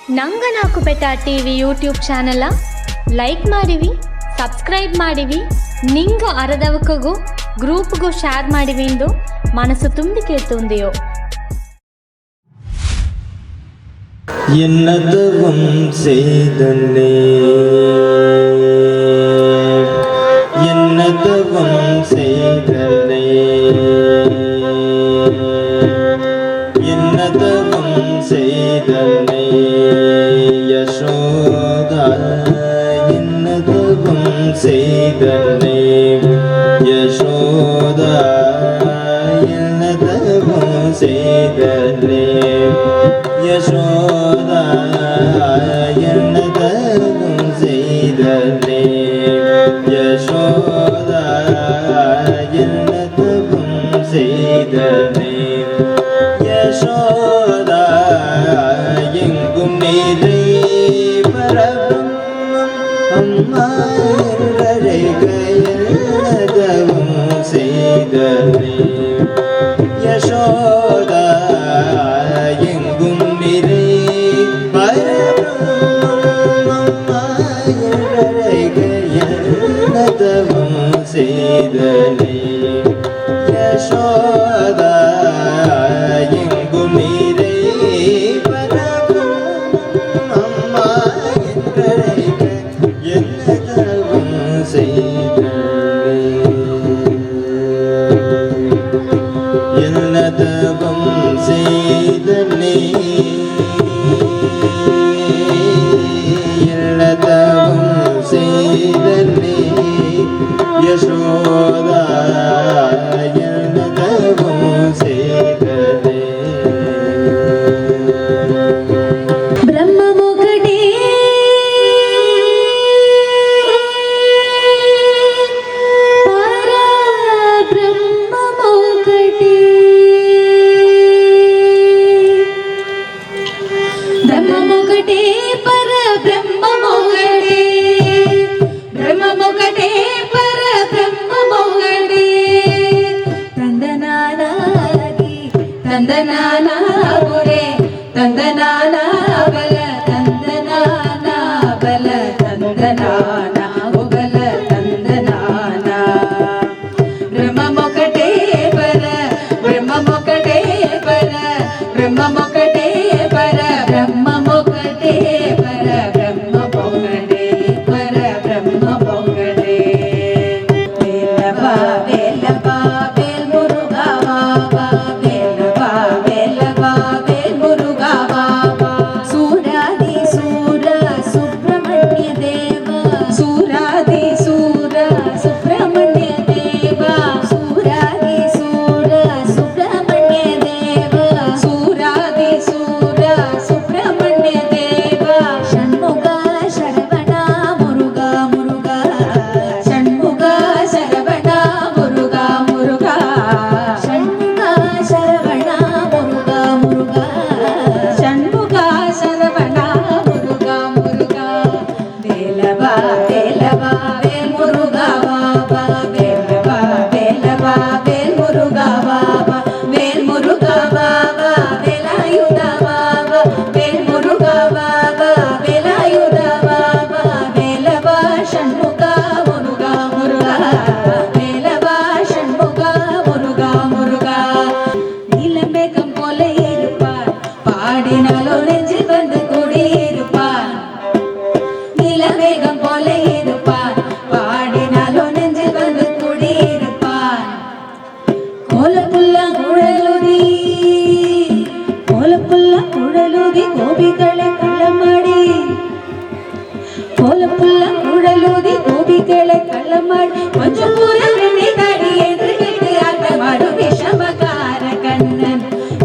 ನಂಗನಾಕು ಬೆಟ್ಟ TV YouTube channel like ಮಾಡಿವಿ, subscribe ಮಾಡಿವಿ, ನಿಂಗ ಅರದವಕಗೂ ಗ್ರೂಪ್ಗೂ ಶೇರ್ ಮಾಡಿವಿ ಎಂದು ಮನಸ್ಸು ತುಂಬಿ ಕೇಳ್ತುಂದೆಯೋ. என்னதுவும் செய்தனே என்னதுவும் செய்தனே என்னதுவும் செய்தனே யசோதா என்னதுவும் செய்தனே யசோதா என்னதுவும் செய்தனே யசோதா என்னதவும் செய்தனே யசோதா என்னதவும் செய்தனே யசோதா எங்கும் நீரை பரபும் அம்மா என்னதவும் செய்தனே யசோதா எங்கும் செய்தனே யசோதா எங்கும் நீரை பரவும் அம்மா என்றழைக்க என்னதவும் செய்தனே என்னதவும் செய்தனே என்னதவும் செய்தனே யசோதா என்னதவும் செய்தனே பிரம்மமொகடே பரபிரம்மமொகடே பிரம்மமொகடே பரபிரம்மமொகடே பிரம்மமொகடே தந்தனானா ஒரே தந்தனானா பல தந்தனானா பல தந்தனானா பல தந்தனானா பிரம்மமொகடே பர பிரம்மமொகடே பர பிரம்மமொகடே பர பிரம்மமொகடே பர பிரம்மமொகடே பர பிரம்மமொகடே வேலவா வேலவா வேல் முருகா வா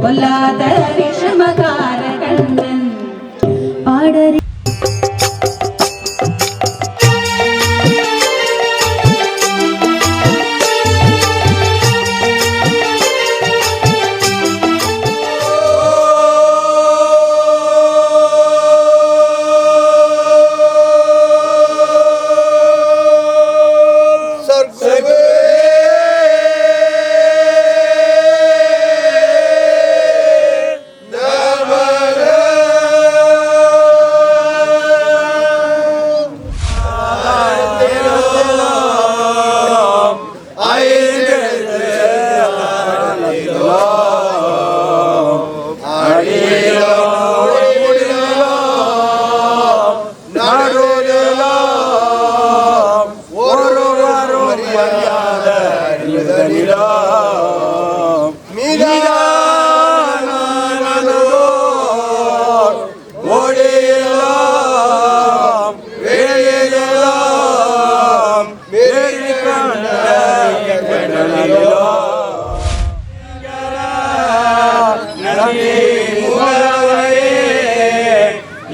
பொல்லாத விஷமகார கண்ணன் பாடறி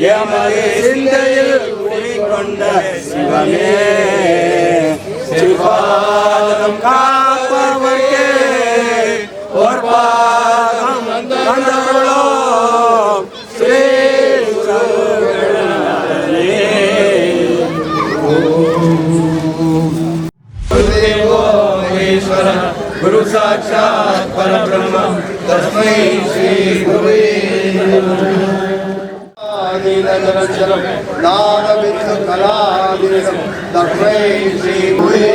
எமது சிந்தையில் குடிகொண்ட சிவமே சிவாதம் காப்பவர்க்கே ஒரு பாகம் வந்தருளோ ஸ்ரீ गुरुदेवो महेश्वर गुरु साक्षात् परब्रह्म तस्मै श्री गुरुवे आदिनगरचरं नामविन्दुकलादिनं तस्मै श्री गुरुवे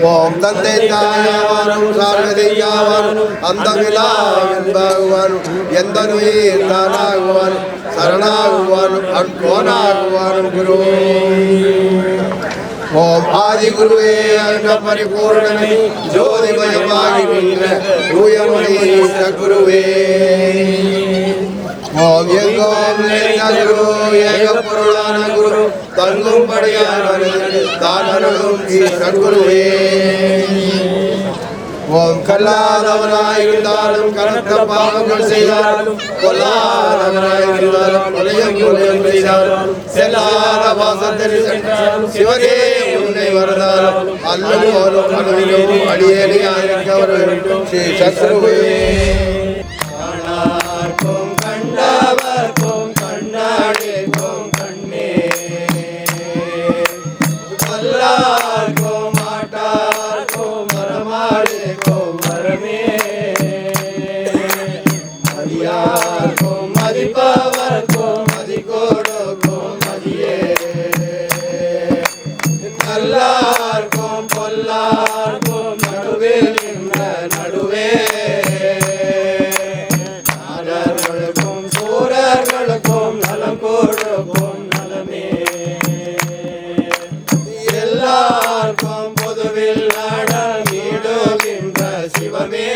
ஓம் தந்தை தாயாவானும் சார்வதையாவானும் அந்த விழா என்பாகுவானும் எந்த நோயில் தானாகுவானும் சரணாகுவானும் அட்கோனாகுவானும் குரு ஓம் ஆதி குருவே அங்க பரிபூர்ணமே ஜோதிமயமாகி நின்ற தூயமொழிந்த குருவே ஓம் எங்கோம் நிறைந்த குரு ஏக பொருளான குரு தங்கும்படியான தானருளும் சத்குருவே ஓம் கல்லாதவனாயிருந்தாலும் கனத்த பாவங்கள் செய்தாலும் கொல்லாதவனாயிருந்தாலும் கொலையும் கொலையும் செய்தாலும் செல்லாத வாசத்தில் சென்றாலும் சிவனே உன்னை வரதாலும் அல்லும் போலும் அனுதினமும் அடியேனே ஆயிருக்க வேண்டும் ஸ்ரீ சத்குருவே கண்டவர்க்கும் கண்ணாடிக்கும் கண்ணே வல்லார்க்கும் மாட்டார்க்கும் மரமாடிக்கும் மரமே மதியார்க்கும் மதிப்பவர்க்கும் மதிகோடுக்கும் மதியே நல்லார்க்கும் பொல்லார்க்கும் நடுவே நின்ற நடுவே சூரர்களுக்கும் நலம் கொடுக்கும் நலமே எல்லாருக்கும் பொதுவில் நடமிடுகின்ற சிவமே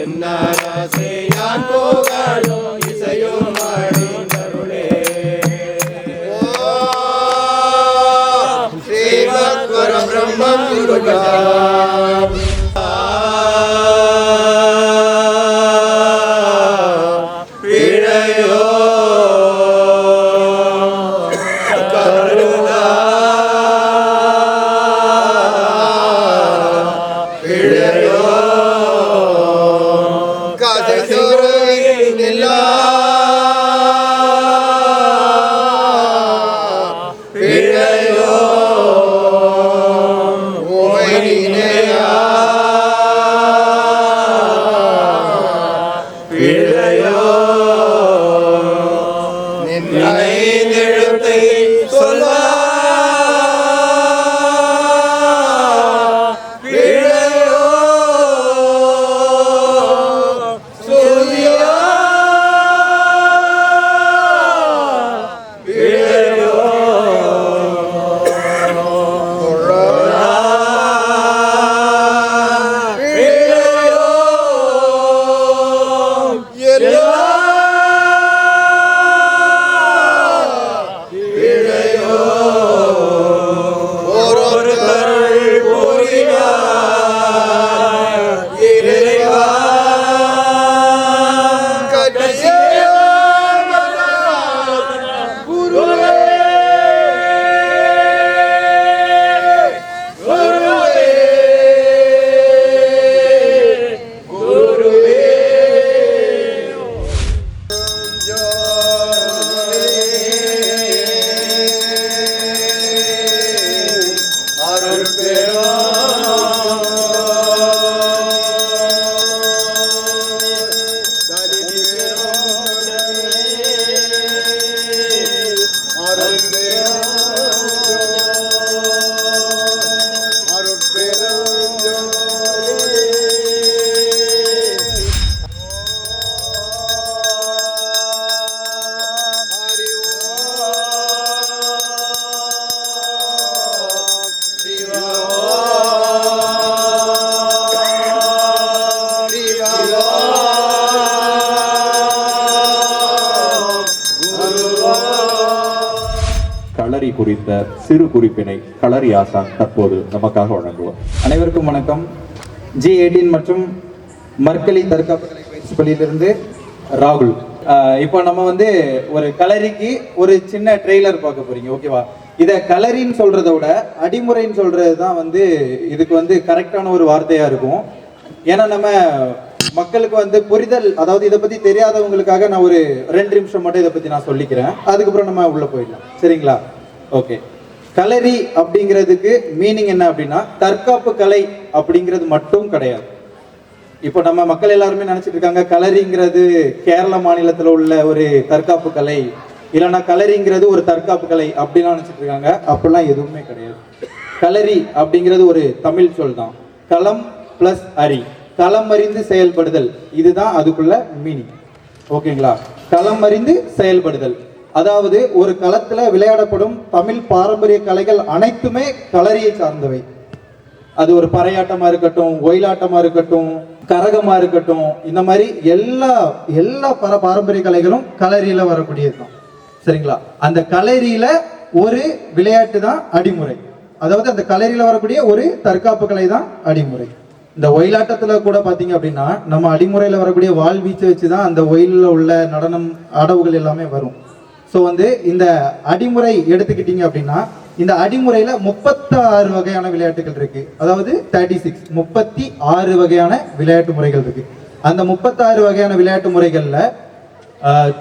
என்னாரசை யான் புகழும் இசையும் அடிந்தருளே ஸ்ரீமத் பரபிரம்மம் குருகா நினைந்தெழுத்தை சொல்ல பிழையோ சொல்லியோ பிழையோ பிழையோ எல்லா குறித்த சிறு குறிப்பினை களரி ஆசான் தற்போது நமக்காக வழங்குவார். அனைவருக்கும் வணக்கம். G18 மற்றும் மர்கலி தற்காப்பு கலை பயிற்சி பள்ளியிலிருந்து ராகுல். இப்போ நம்ம ஒரு களரிக்கு ஒரு சின்ன ட்ரெய்லர் பார்க்க போறீங்க, ஓகேவா? இதை களரின்னு சொல்றதை விட அடிமுறைன்னு சொல்றது தான் இதுக்கு கரெக்டான ஒரு வார்த்தையா இருக்கும். ஏன்னா நம்ம மக்களுக்கு புரிதல், அதாவது இதை பத்தி தெரியாதவங்களுக்காக நான் ஒரு 2 நிமிஷம் மட்டும் இதை பத்தி நான் சொல்லிக்கிறேன். அதுக்கப்புறம் நம்ம உள்ள போயிடலாம், சரிங்களா? ஓகே. களரி அப்படிங்கிறதுக்கு மீனிங் என்ன அப்படின்னா தற்காப்பு கலை அப்படிங்கிறது மட்டும் கிடையாது. இப்போ நம்ம மக்கள் எல்லாருமே நினைச்சிட்டு இருக்காங்க களரிங்கிறது கேரள மாநிலத்தில் உள்ள ஒரு தற்காப்பு கலை, இல்லைன்னா களரிங்கிறது ஒரு தற்காப்பு கலை அப்படிலாம் நினைச்சிட்டு இருக்காங்க. அப்படிலாம் எதுவுமே கிடையாது. களரி அப்படிங்கிறது ஒரு தமிழ் சொல் தான். களம் பிளஸ் அரி, களம் அறிந்து செயல்படுதல், இதுதான் அதுக்குள்ள மீனிங், ஓகேங்களா? களம் அறிந்து செயல்படுதல், அதாவது ஒரு களத்துல விளையாடப்படும் தமிழ் பாரம்பரிய கலைகள் அனைத்துமே களரியை சார்ந்தவை. அது ஒரு பறையாட்டமா இருக்கட்டும், ஒயிலாட்டமா இருக்கட்டும், கரகமா இருக்கட்டும், இந்த மாதிரி எல்லா பாரம்பரிய கலைகளும் களரியில வரக்கூடியது தான், சரிங்களா? அந்த களரியில ஒரு விளையாட்டு தான் அடிமுறை, அதாவது அந்த களரியில வரக்கூடிய ஒரு தற்காப்பு கலை தான் அடிமுறை. இந்த ஒயிலாட்டத்துல கூட பாத்தீங்க அப்படின்னா நம்ம அடிமுறையில வரக்கூடிய வாள் வீச்சை வச்சுதான் அந்த ஒயிலில் உள்ள நடனம் அடவுகள் எல்லாமே வரும். ஸோ இந்த அடிமுறை எடுத்துக்கிட்டீங்க அப்படின்னா இந்த அடிமுறையில 36 வகையான விளையாட்டுகள் இருக்கு, அதாவது 36 வகையான விளையாட்டு முறைகள் இருக்கு. அந்த 36 வகையான விளையாட்டு முறைகள்ல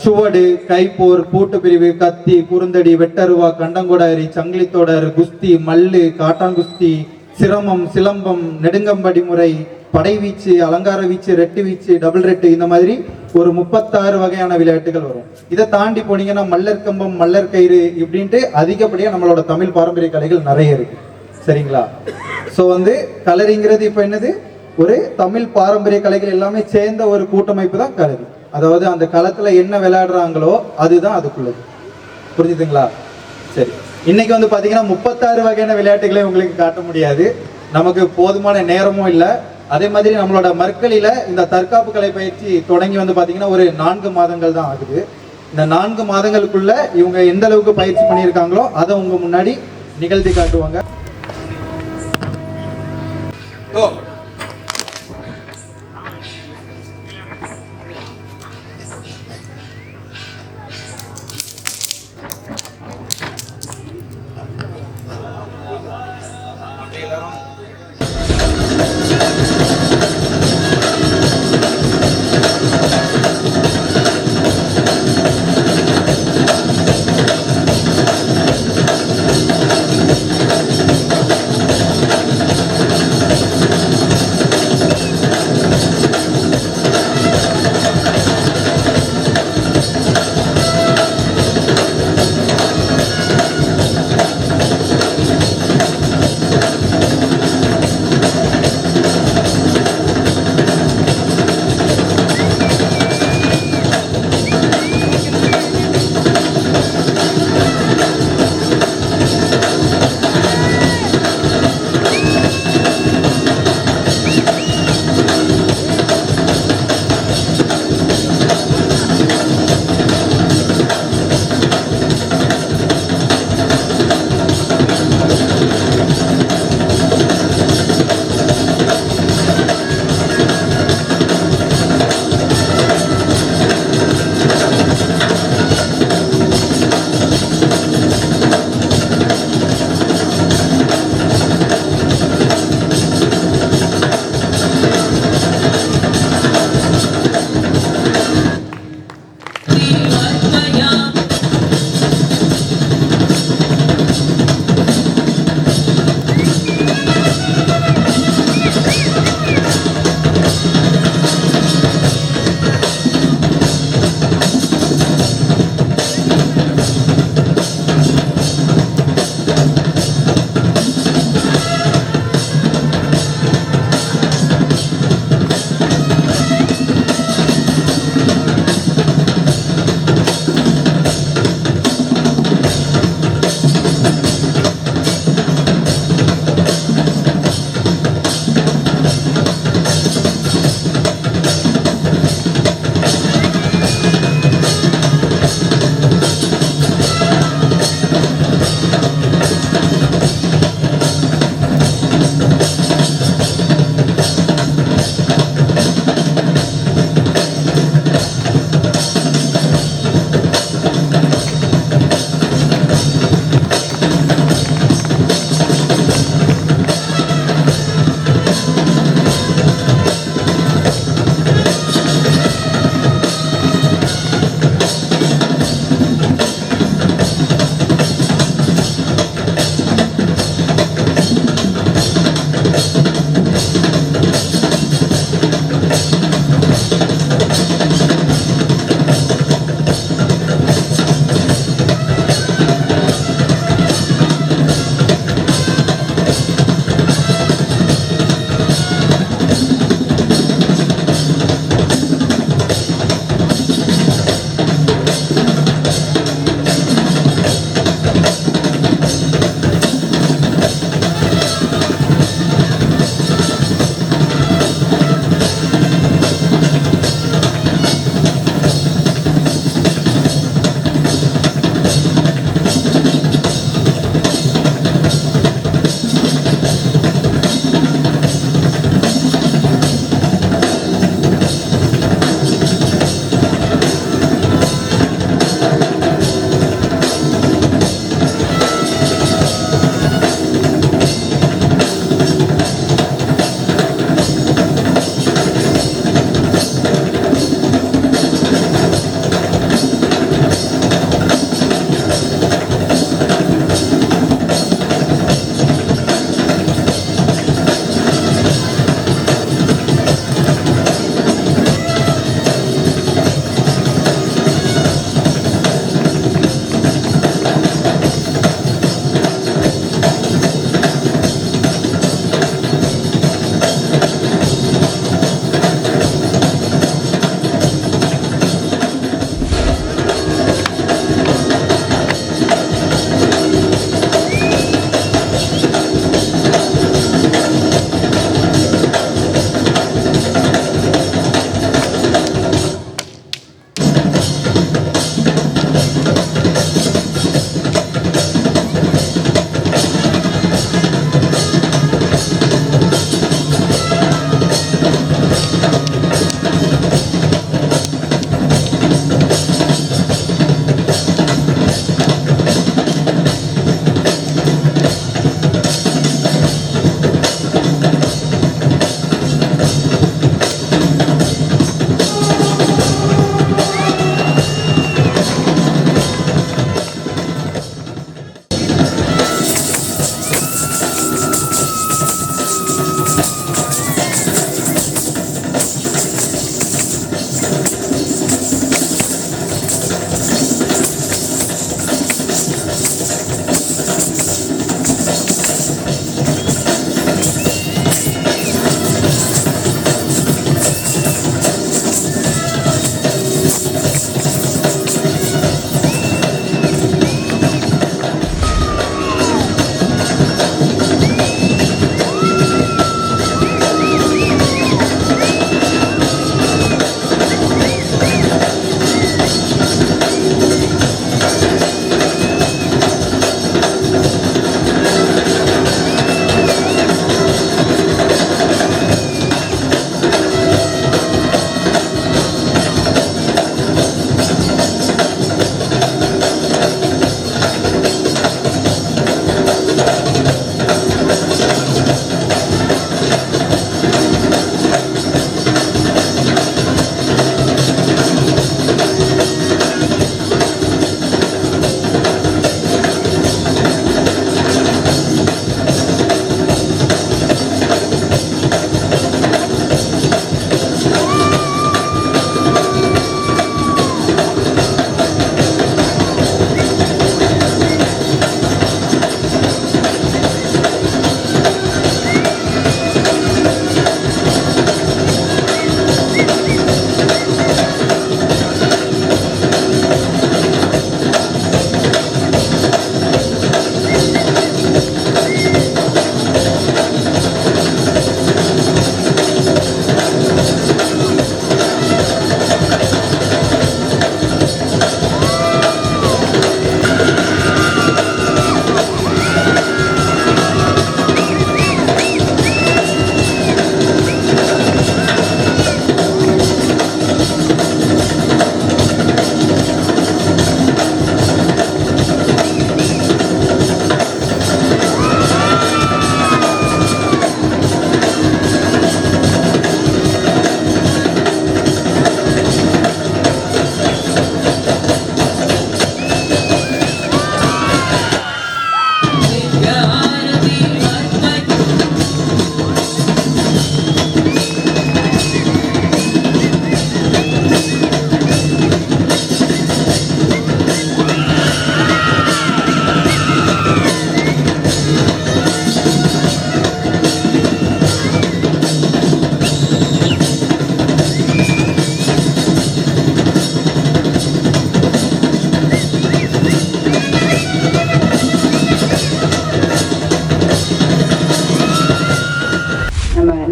சுவடு, கைப்போர், பூட்டு பிரிவு, கத்தி, குறுந்தடி, வெட்டருவா, கண்டங்கொடாரி, சங்கிலித்தொடர், குஸ்தி, மல்லு, காட்டாங்குஸ்தி, சிரமம், சிலம்பம், நெடுங்கம்படி முறை, படைவீச்சு, அலங்கார வீச்சு, ரெட்டு வீச்சு, டபுள் ரெட்டு, இந்த மாதிரி ஒரு 36 வகையான விளையாட்டுகள் வரும். இதை தாண்டி போனீங்கன்னா மல்லர் கம்பம், மல்லர் கயிறு இப்படின்ட்டு அதிகப்படியாக நம்மளோட தமிழ் பாரம்பரிய கலைகள் நிறைய இருக்கு, சரிங்களா? ஸோ களரிங்கிறது இப்போ என்னது, ஒரு தமிழ் பாரம்பரிய கலைகள் எல்லாமே சேர்ந்த ஒரு கூட்டமைப்பு தான் களரி. அதாவது அந்த களத்துல என்ன விளையாடுறாங்களோ அதுதான் அதுக்குள்ளது, புரிஞ்சுதுங்களா? சரி, இன்னைக்கு பாத்தீங்கன்னா 36 வகையான விளையாட்டுகளை உங்களுக்கு காட்ட முடியாது, நமக்கு போதுமான நேரமும் இல்லை. அதே மாதிரி நம்மளோட மர்கலியில இந்த தற்காப்பு கலை பயிற்சி தொடங்கி பாத்தீங்கன்னா ஒரு 4 மாதங்கள் தான் ஆகுது. இந்த 4 மாதங்களுக்குள்ள இவங்க எந்த அளவுக்கு பயிற்சி பண்ணியிருக்காங்களோ அதை உங்க முன்னாடி நிகழ்த்தி காட்டுவாங்க.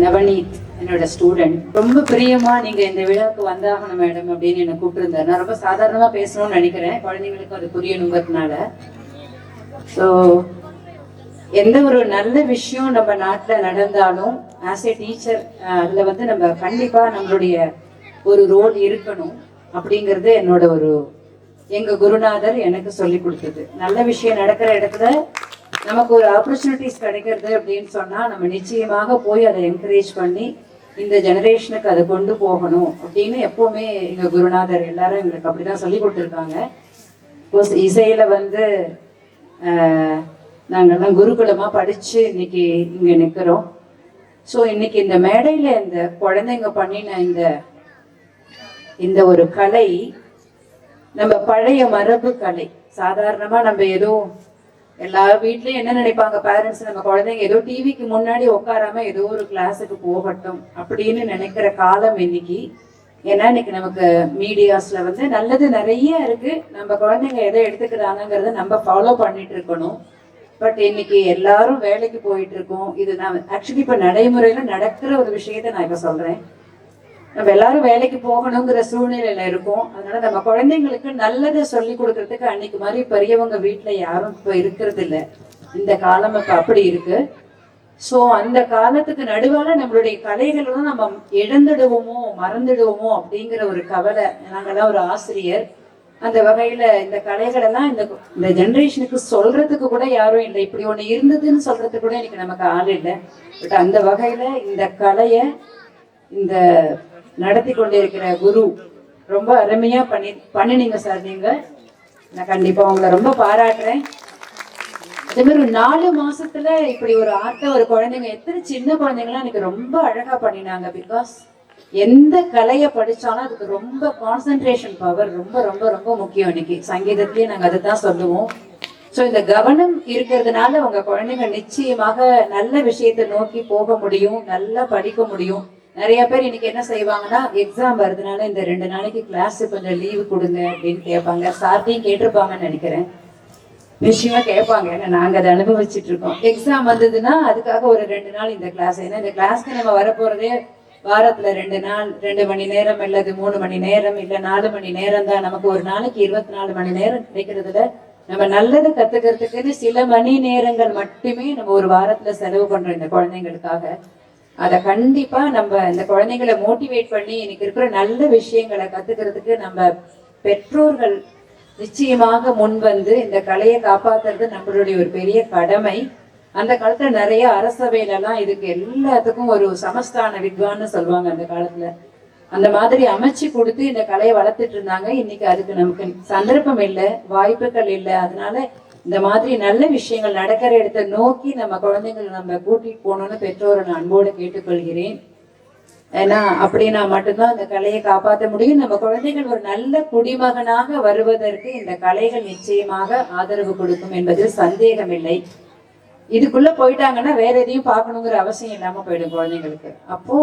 நவநீத் என்னோட ஸ்டூடெண்ட். ரொம்ப பிரியமா நீங்க இந்த விழாவுக்கு வந்தாகணும் மேடம் அப்படின்னு என்னை கூப்பிட்டுருந்தாரு. நான் ரொம்ப சாதாரணமா பேசணும்னு நினைக்கிறேன், குழந்தைங்களுக்கு அது புரியணுங்கிறதுனால. ஸோ எந்த ஒரு நல்ல விஷயம் நம்ம நாட்டில் நடந்தாலும் ஆஸ் ஏ டீச்சர் அதில் வந்து நம்ம கண்டிப்பாக நம்மளுடைய ஒரு ரோல் இருக்கணும் அப்படிங்கிறது என்னோட ஒரு எங்கள் குருநாதர் எனக்கு சொல்லி கொடுத்தது. நல்ல விஷயம் நடக்கிற இடத்துல நமக்கு ஒரு ஆப்பர்ச்சுனிட்டிஸ் கிடைக்கிறது அப்படின்னு சொன்னால் நம்ம நிச்சயமாக போய் அதை என்கரேஜ் பண்ணி இந்த ஜெனரேஷனுக்கு அதை கொண்டு போகணும் அப்படின்னு எப்போவுமே எங்கள் குருநாதர் எல்லாரும் எங்களுக்கு அப்படி தான் சொல்லி கொடுத்துருக்காங்க. இசையில் வந்து நாங்கள்லாம் குருகுலமாக படித்து இன்னைக்கு இங்கே நிற்கிறோம். ஸோ இன்னைக்கு இந்த மேடையில் இந்த குழந்தைங்க பண்ணின இந்த ஒரு கலை நம்ம பழைய மரபு கலை. சாதாரணமாக நம்ம ஏதோ எல்லா வீட்லேயும் என்ன நினைப்பாங்க பேரண்ட்ஸ், நம்ம குழந்தைங்க ஏதோ டிவிக்கு முன்னாடி உட்காராம ஏதோ ஒரு கிளாஸுக்கு போகட்டும் அப்படின்னு நினைக்கிற காலம் இன்னைக்கு. ஏன்னா இன்னைக்கு நமக்கு மீடியாஸ்ல வந்து நல்லது நிறைய இருக்கு, நம்ம குழந்தைங்க எதை எடுத்துக்கிறாங்கிறத நம்ம ஃபாலோ பண்ணிட்டு இருக்கணும். பட் இன்னைக்கு எல்லாரும் வேலைக்கு போயிட்டு இருக்கோம். இது நான் ஆக்சுவலி இப்ப நடைமுறையில நடக்கிற ஒரு விஷயத்த நான் இப்ப சொல்றேன். நம்ம எல்லாரும் வேலைக்கு போகணுங்கிற சூழ்நிலையில இருக்கோம். அதனால நம்ம குழந்தைங்களுக்கு நல்லதை சொல்லி கொடுக்கறதுக்கு அன்னைக்கு மாதிரி பெரியவங்க வீட்டுல யாரும் இப்ப இருக்கிறது இல்லை. இந்த காலம் இப்ப அப்படி இருக்கு. ஸோ அந்த காலத்துக்கு நடுவால நம்மளுடைய கலைகளும் நம்ம இழந்துடுவோமோ மறந்துடுவோமோ அப்படிங்கிற ஒரு கவலை. நாங்கெல்லாம் ஒரு ஆசிரியர், அந்த வகையில இந்த கலைகள் எல்லாம் இந்த ஜெனரேஷனுக்கு சொல்றதுக்கு கூட யாரும் இல்லை. இப்படி ஒண்ணு இருந்ததுன்னு சொல்றதுக்கு கூட எனக்கு நமக்கு ஆள் இல்லை. பட் அந்த வகையில இந்த கலையை இந்த நடத்தி கொண்டிருக்கிற குரு ரொம்ப அருமையா பண்ணினீங்க சார். நீங்க நான் கண்டிப்பா உங்களை ரொம்ப பாராட்டுறேன். அதே மாதிரி ஒரு 4 மாசத்துல இப்படி ஒரு ஆர்ட்டை ஒரு குழந்தைங்க, எத்தனை சின்ன குழந்தைங்களாம் எனக்கு ரொம்ப அழகா பண்ணினாங்க. பிகாஸ் எந்த கலையை படிச்சாலும் அதுக்கு ரொம்ப கான்சென்ட்ரேஷன் பவர் ரொம்ப ரொம்ப ரொம்ப முக்கியம். இன்னைக்கு சங்கீதத்திலேயே நாங்கள் அதை தான் சொல்லுவோம். ஸோ இந்த கவனம் இருக்கிறதுனால உங்க குழந்தைங்க நிச்சயமாக நல்ல விஷயத்தை நோக்கி போக முடியும், நல்லா படிக்க முடியும். நிறைய பேர் இன்னைக்கு என்ன செய்வாங்கன்னா, எக்ஸாம் வருதுனால இந்த 2 நாளைக்கு கிளாஸ் கொஞ்சம் லீவு கொடுங்க அப்படின்னு கேட்பாங்க. சார்ட்டையும் கேட்டிருப்பாங்கன்னு நினைக்கிறேன், நிச்சயமா கேட்பாங்க. ஏன்னா நாங்க அதை அனுபவிச்சுட்டு இருக்கோம். எக்ஸாம் வந்ததுன்னா அதுக்காக ஒரு 2 நாள் இந்த கிளாஸ். ஏன்னா இந்த கிளாஸ்க்கு நம்ம வரப்போறதே வாரத்துல 2 நாள், 2 மணி நேரம் இல்லது 3 மணி நேரம் இல்ல 4 மணி நேரம் தான். நமக்கு ஒரு நாளைக்கு 24 மணி நேரம் கிடைக்கிறதுல நம்ம நல்லது கத்துக்கிறதுக்குன்னு சில மணி நேரங்கள் மட்டுமே நம்ம ஒரு வாரத்துல செலவு பண்றோம் இந்த குழந்தைங்களுக்காக. அதை கண்டிப்பா நம்ம இந்த குழந்தைங்களை மோட்டிவேட் பண்ணி இன்னைக்கு இருக்கிற நல்ல விஷயங்களை கத்துக்கிறதுக்கு நம்ம பெற்றோர்கள் நிச்சயமாக முன் வந்து இந்த கலையை காப்பாத்துறது நம்மளுடைய ஒரு பெரிய கடமை. அந்த காலத்துல நிறைய அரசவையிலலாம் இதுக்கு எல்லாத்துக்கும் ஒரு சமஸ்தான வித்வான்னு சொல்லுவாங்க. அந்த காலத்துல அந்த மாதிரி அமைச்சு கொடுத்து இந்த கலையை வளர்த்துட்டு இருந்தாங்க. இன்னைக்கு அதுக்கு நமக்கு சந்தர்ப்பம் இல்லை, வாய்ப்புகள் இல்லை. அதனால இந்த மாதிரி நல்ல விஷயங்கள் நடக்கிற இடத்தை நோக்கி நம்ம குழந்தைங்களை நம்ம கூட்டிட்டு போகணும்னு பெற்றோரை நான் அன்போடு கேட்டுக்கொள்கிறேன். ஏன்னா அப்படின்னா மட்டும்தான் இந்த கலையை காப்பாற்ற முடியும். நம்ம குழந்தைகள் ஒரு நல்ல குடிமகனாக வருவதற்கு இந்த கலைகள் நிச்சயமாக ஆதரவு கொடுக்கும் என்பதில் சந்தேகம் இல்லை. இதுக்குள்ள போயிட்டாங்கன்னா வேற எதையும் பார்க்கணுங்கிற அவசியம் இல்லாம போயிடும் குழந்தைங்களுக்கு. அப்போ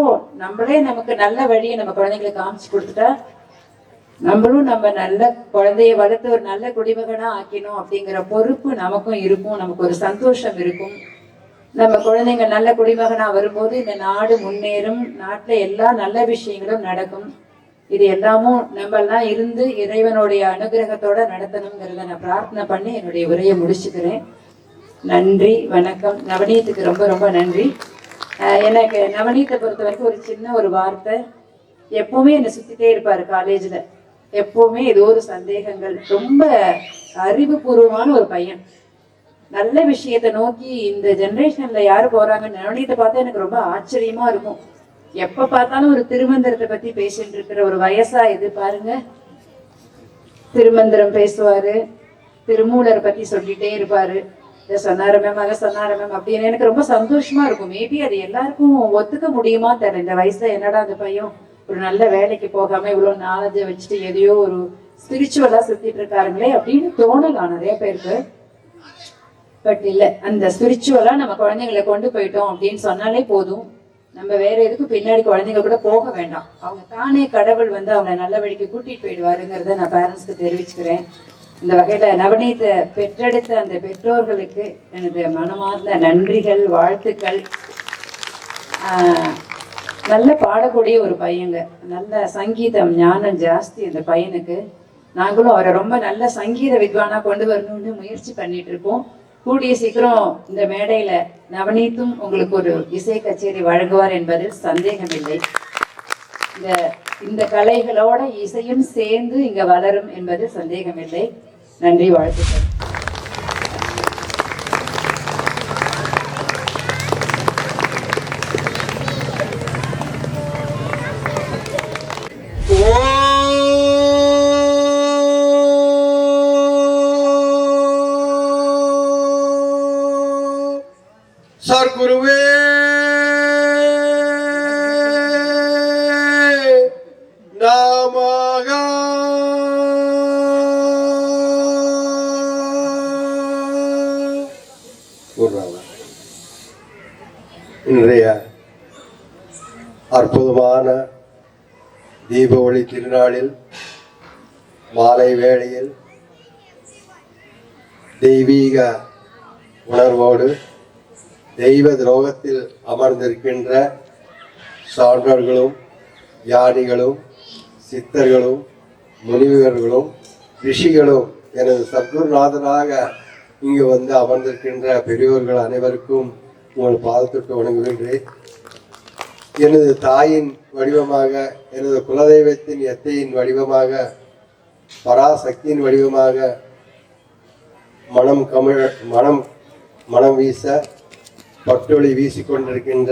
நம்மளே நமக்கு நல்ல வழியை நம்ம குழந்தைங்களுக்கு காமிச்சு கொடுத்துட்டா நம்மளும் நம்ம நல்ல குழந்தைய வளர்த்து ஒரு நல்ல குடிமகனா ஆக்கணும் அப்படிங்கிற பொறுப்பு நமக்கும் இருக்கும். நமக்கு ஒரு சந்தோஷம் இருக்கும். நம்ம குழந்தைங்க நல்ல குடிமகனா வரும்போது இந்த நாடு முன்னேறும், நாட்டுல எல்லா நல்ல விஷயங்களும் நடக்கும். இது எல்லாமும் நம்ம எல்லாம் இருந்து இறைவனுடைய அனுகிரகத்தோட நடத்தணுங்கிறத நான் பிரார்த்தனை பண்ணி என்னுடைய உரையை முடிச்சுக்கிறேன். நன்றி, வணக்கம். நவநீத்துக்கு ரொம்ப ரொம்ப நன்றி. எனக்கு நவநீத்தை பொறுத்த வரைக்கும் ஒரு சின்ன ஒரு வார்த்தை, எப்பவுமே என்னை சுத்திட்டே இருப்பாரு காலேஜ்ல. எப்பவுமே ஏதோ ஒரு சந்தேகங்கள். ரொம்ப அறிவுபூர்வமான ஒரு பையன். நல்ல விஷயத்தை நோக்கி இந்த ஜெனரேஷன்ல யாரு போறாங்கன்னு நவநீத்தை பார்த்தா எனக்கு ரொம்ப ஆச்சரியமா இருக்கும். எப்ப பார்த்தாலும் ஒரு திருமந்திரத்தை பத்தி பேசிட்டு இருக்கிற ஒரு வயசா இது பாருங்க. திருமந்திரம் பேசுவாரு, திருமூலரை பத்தி சொல்லிட்டே இருப்பாரு. இதை சொன்னாரு மேம், அதை சொன்னாரு மேம் அப்படின்னு எனக்கு ரொம்ப சந்தோஷமா இருக்கும். மேபி அது எல்லாருக்கும் ஒத்துக்க முடியுமா தெரியல. இந்த வயசுல என்னடா அந்த பையன் ஒரு நல்ல வேலைக்கு போகாம இவ்வளவு நாலேஜை வச்சுட்டு எதையோ ஒரு ஸ்பிரிச்சுவலா சுத்திட்டு இருக்காருங்களே அப்படின்னு தோணலாம் நிறைய பேருக்கு. பட் இல்ல, அந்த ஸ்பிரிச்சுவலா நம்ம குழந்தைங்களை கொண்டு போயிட்டோம் அப்படின்னு சொன்னாலே போதும். நம்ம வேற எதுக்கும் பின்னாடி குழந்தைங்க கூட போக வேண்டாம். அவங்க தானே கடவுள் வந்து அவங்க நல்ல வழிக்கு கூட்டிட்டு போயிடுவாருங்கிறத நான் பேரண்ட்ஸ்க்கு தெரிவிச்சுக்கிறேன். இந்த வகையில நவநீத்தை பெற்றெடுத்த அந்த பெற்றோர்களுக்கு எனது மனமார்ந்த நன்றிகள், வாழ்த்துக்கள். நல்ல பாடக்கூடிய ஒரு பையங்க, நல்ல சங்கீதம் ஞானம் ஜாஸ்தி அந்த பையனுக்கு. நாங்களும் அவரை ரொம்ப நல்ல சங்கீத வித்வானா கொண்டு வரணும்னு முயற்சி பண்ணிட்டு இருக்கோம். கூடிய சீக்கிரம் இந்த மேடையில நவநீத்தும் உங்களுக்கு ஒரு இசை கச்சேரி வழங்குவார் என்பதில் சந்தேகமில்லை. இந்த கலைகளோட இசையும் சேர்ந்து இங்க வளரும் என்பதில் சந்தேகமில்லை. நன்றி, வாழ்த்துக்கள். சர்க்குருவே நமக. இன்றைய அற்புதமான தீப ஒளி திருநாளில் மாலை வேளையில் தெய்வீக உணர்வோடு தெய்வ துரோகத்தில் அமர்ந்திருக்கின்ற சான்றோர்களும் ஞானிகளும் சித்தர்களும் முனிவர்களும் ரிஷிகளும் எனது சத்குருநாதனாக இங்கு வந்து அமர்ந்திருக்கின்ற பெரியோர்கள் அனைவருக்கும் உங்கள் பாதத்தொட்டு வணங்குகின்றேன். எனது தாயின் வடிவமாக, எனது குலதெய்வத்தின் எத்தையின் வடிவமாக, பராசக்தியின் வடிவமாக மனம் வீச பட்டொளி வீசிக்கொண்டிருக்கின்ற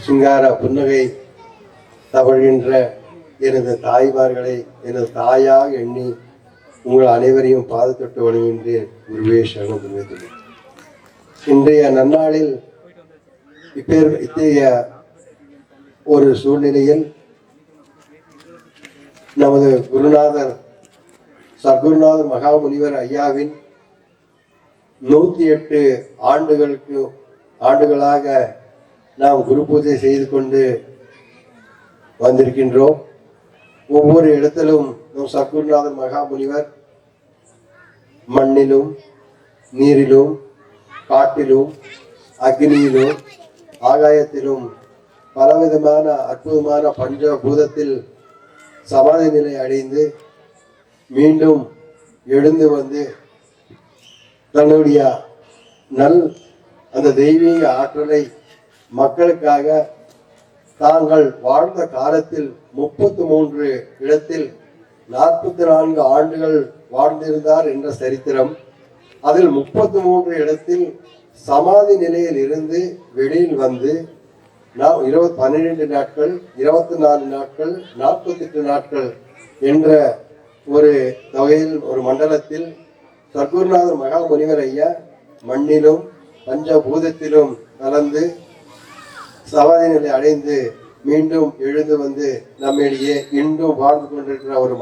சிங்கார புன்னகை தவழ்கின்ற எனது தாய்மார்களை எனது தாயாக எண்ணி உங்கள் அனைவரையும் பாதத்தொட்டு வணங்குகின்றேன். குருவே சரணம், குருவே துணை. இன்றைய நன்னாளில் இத்தகைய ஒரு சூழ்நிலையில் நமது குருநாதர் சர்க்குருநாதர் மகாமுனிவர் ஐயாவின் 108 ஆண்டுகளாக நாம் குரு பூஜை செய்து கொண்டு வந்திருக்கின்றோம். ஒவ்வொரு இடத்திலும் நம் சர்க்குருநாதர் மகாமுனிவர் மண்ணிலும் நீரிலும் காட்டிலும் அக்னியிலும் ஆகாயத்திலும் பலவிதமான அற்புதமான பஞ்சபூதத்தில் சமாதி நிலை அடைந்து மீண்டும் எழுந்து வந்து தன்னுடைய அந்த தெய்வீக ஆற்றலை மக்களுக்காக தாங்கள் வாழ்ந்த காலத்தில் 33 இடத்தில் 44 ஆண்டுகள் வாழ்ந்திருந்தார் என்ற சரித்திரம். அதில் 33 இடத்தில் சமாதி நிலையில் இருந்து வெளியில் வந்து 12 நாட்கள், 24 நாட்கள், 48 நாட்கள் என்ற ஒரு தொகையில் ஒரு மண்டலத்தில் சர்க்குருநாதர் மகாமுனிவர் ஐயா மண்ணிலும் பஞ்சபூதத்திலும் கலந்து சமாதி நிலை அடைந்து மீண்டும் எழுந்து வந்து நம்மிடையே இன்றும் வாழ்ந்து கொண்டிருக்கிற ஒரு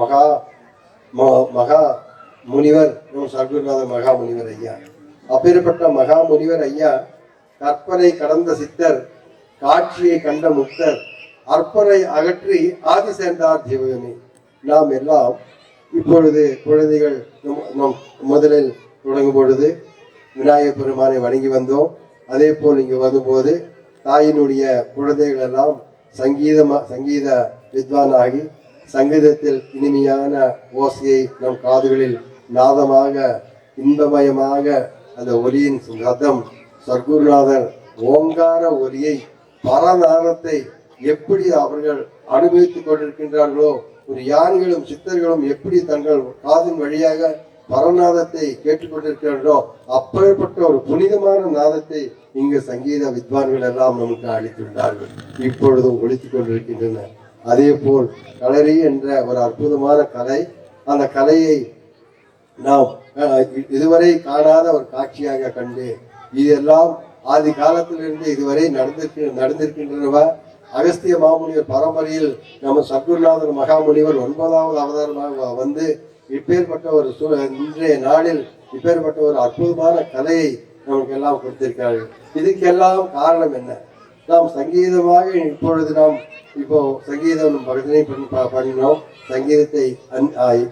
மகா முனிவர் சர்க்குருநாதர் மகாமுனிவர் ஐயா. அப்பேற்பட்ட மகாமுனிவர் ஐயா கற்பனை கடந்த சித்தர், காட்சியை கண்ட முக்தர், அற்பரை அகற்றி ஆதி சேர்ந்தார் ஜீவகமே. நாம் எல்லாம் இப்பொழுது குழந்தைகள் முதலில் தொடங்கும் பொழுது விநாயகர் பெருமானை வணங்கி வந்தோம். அதே போல் இங்கு வரும்போது தாயினுடைய குழந்தைகள் எல்லாம் சங்கீத வித்வானாகி சங்கீதத்தில் இனிமையான ஓசையை நம் காதுகளில் நாதமாக இன்பமயமாக அந்த ஒலியின் சத்தம் சர்க்குருநாதர் ஓங்கார ஒலியை பரநாதத்தை எப்படி அவர்கள் அனுபவித்துக் கொண்டிருக்கின்றார்களோ, ஒரு ஞானிகளும் சித்தர்களும் எப்படி தங்கள் காதின் வழியாக பரநாதத்தை கேட்டுக்கொண்டிருக்கிறார்களோ அப்பேற்பட்ட ஒரு புனிதமான நாதத்தை இங்கு சங்கீத வித்வான்கள் எல்லாம் நமக்கு அளித்துள்ளார்கள், இப்பொழுதும் ஒழித்துக் கொண்டிருக்கின்றன. அதே போல் களரி என்ற ஒரு அற்புதமான கலை, அந்த கலையை நாம் இதுவரை காணாத ஒரு காட்சியாக கண்டு இதெல்லாம் ஆதி காலத்திலிருந்து இதுவரை நடந்திருக்கின்றனவா? அகஸ்திய மாமுனிவர் பரம்பரையில் நம்ம சர்க்குருநாதர் மகாமுனிவர் 9வது அவதாரமாக வந்து இப்பேற்பட்ட ஒரு இன்றைய நாளில் இப்பேற்பட்ட ஒரு அற்புதமான கலையை நமக்கு எல்லாம் கொடுத்திருக்கிறார்கள். இதுக்கெல்லாம் காரணம் என்ன? நாம் சங்கீதமாக இப்பொழுது இப்போ சங்கீதம் பக்தனை பண்ணினோம், சங்கீதத்தை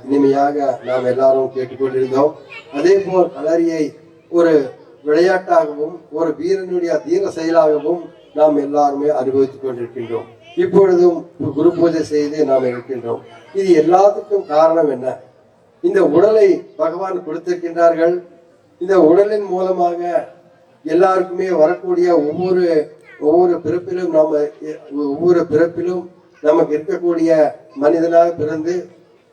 இனிமையாக நாம் எல்லாரும் கேட்டுக்கொண்டிருந்தோம். அதே போல் களரியை ஒரு விளையாட்டாகவும் ஒரு வீரனுடைய தீர செயலாகவும் நாம் எல்லாருமே அனுபவித்துக் கொண்டிருக்கின்றோம். இப்பொழுதும் குரு பூஜை செய்து நாம் இருக்கின்றோம். இது எல்லாத்துக்கும் காரணம் என்ன? இந்த உடலை பகவான் கொடுத்திருக்கின்றார்கள். இந்த உடலின் மூலமாக எல்லாருக்குமே வரக்கூடிய ஒவ்வொரு பிறப்பிலும் நமக்கு இருக்கக்கூடிய மனிதனாக பிறந்து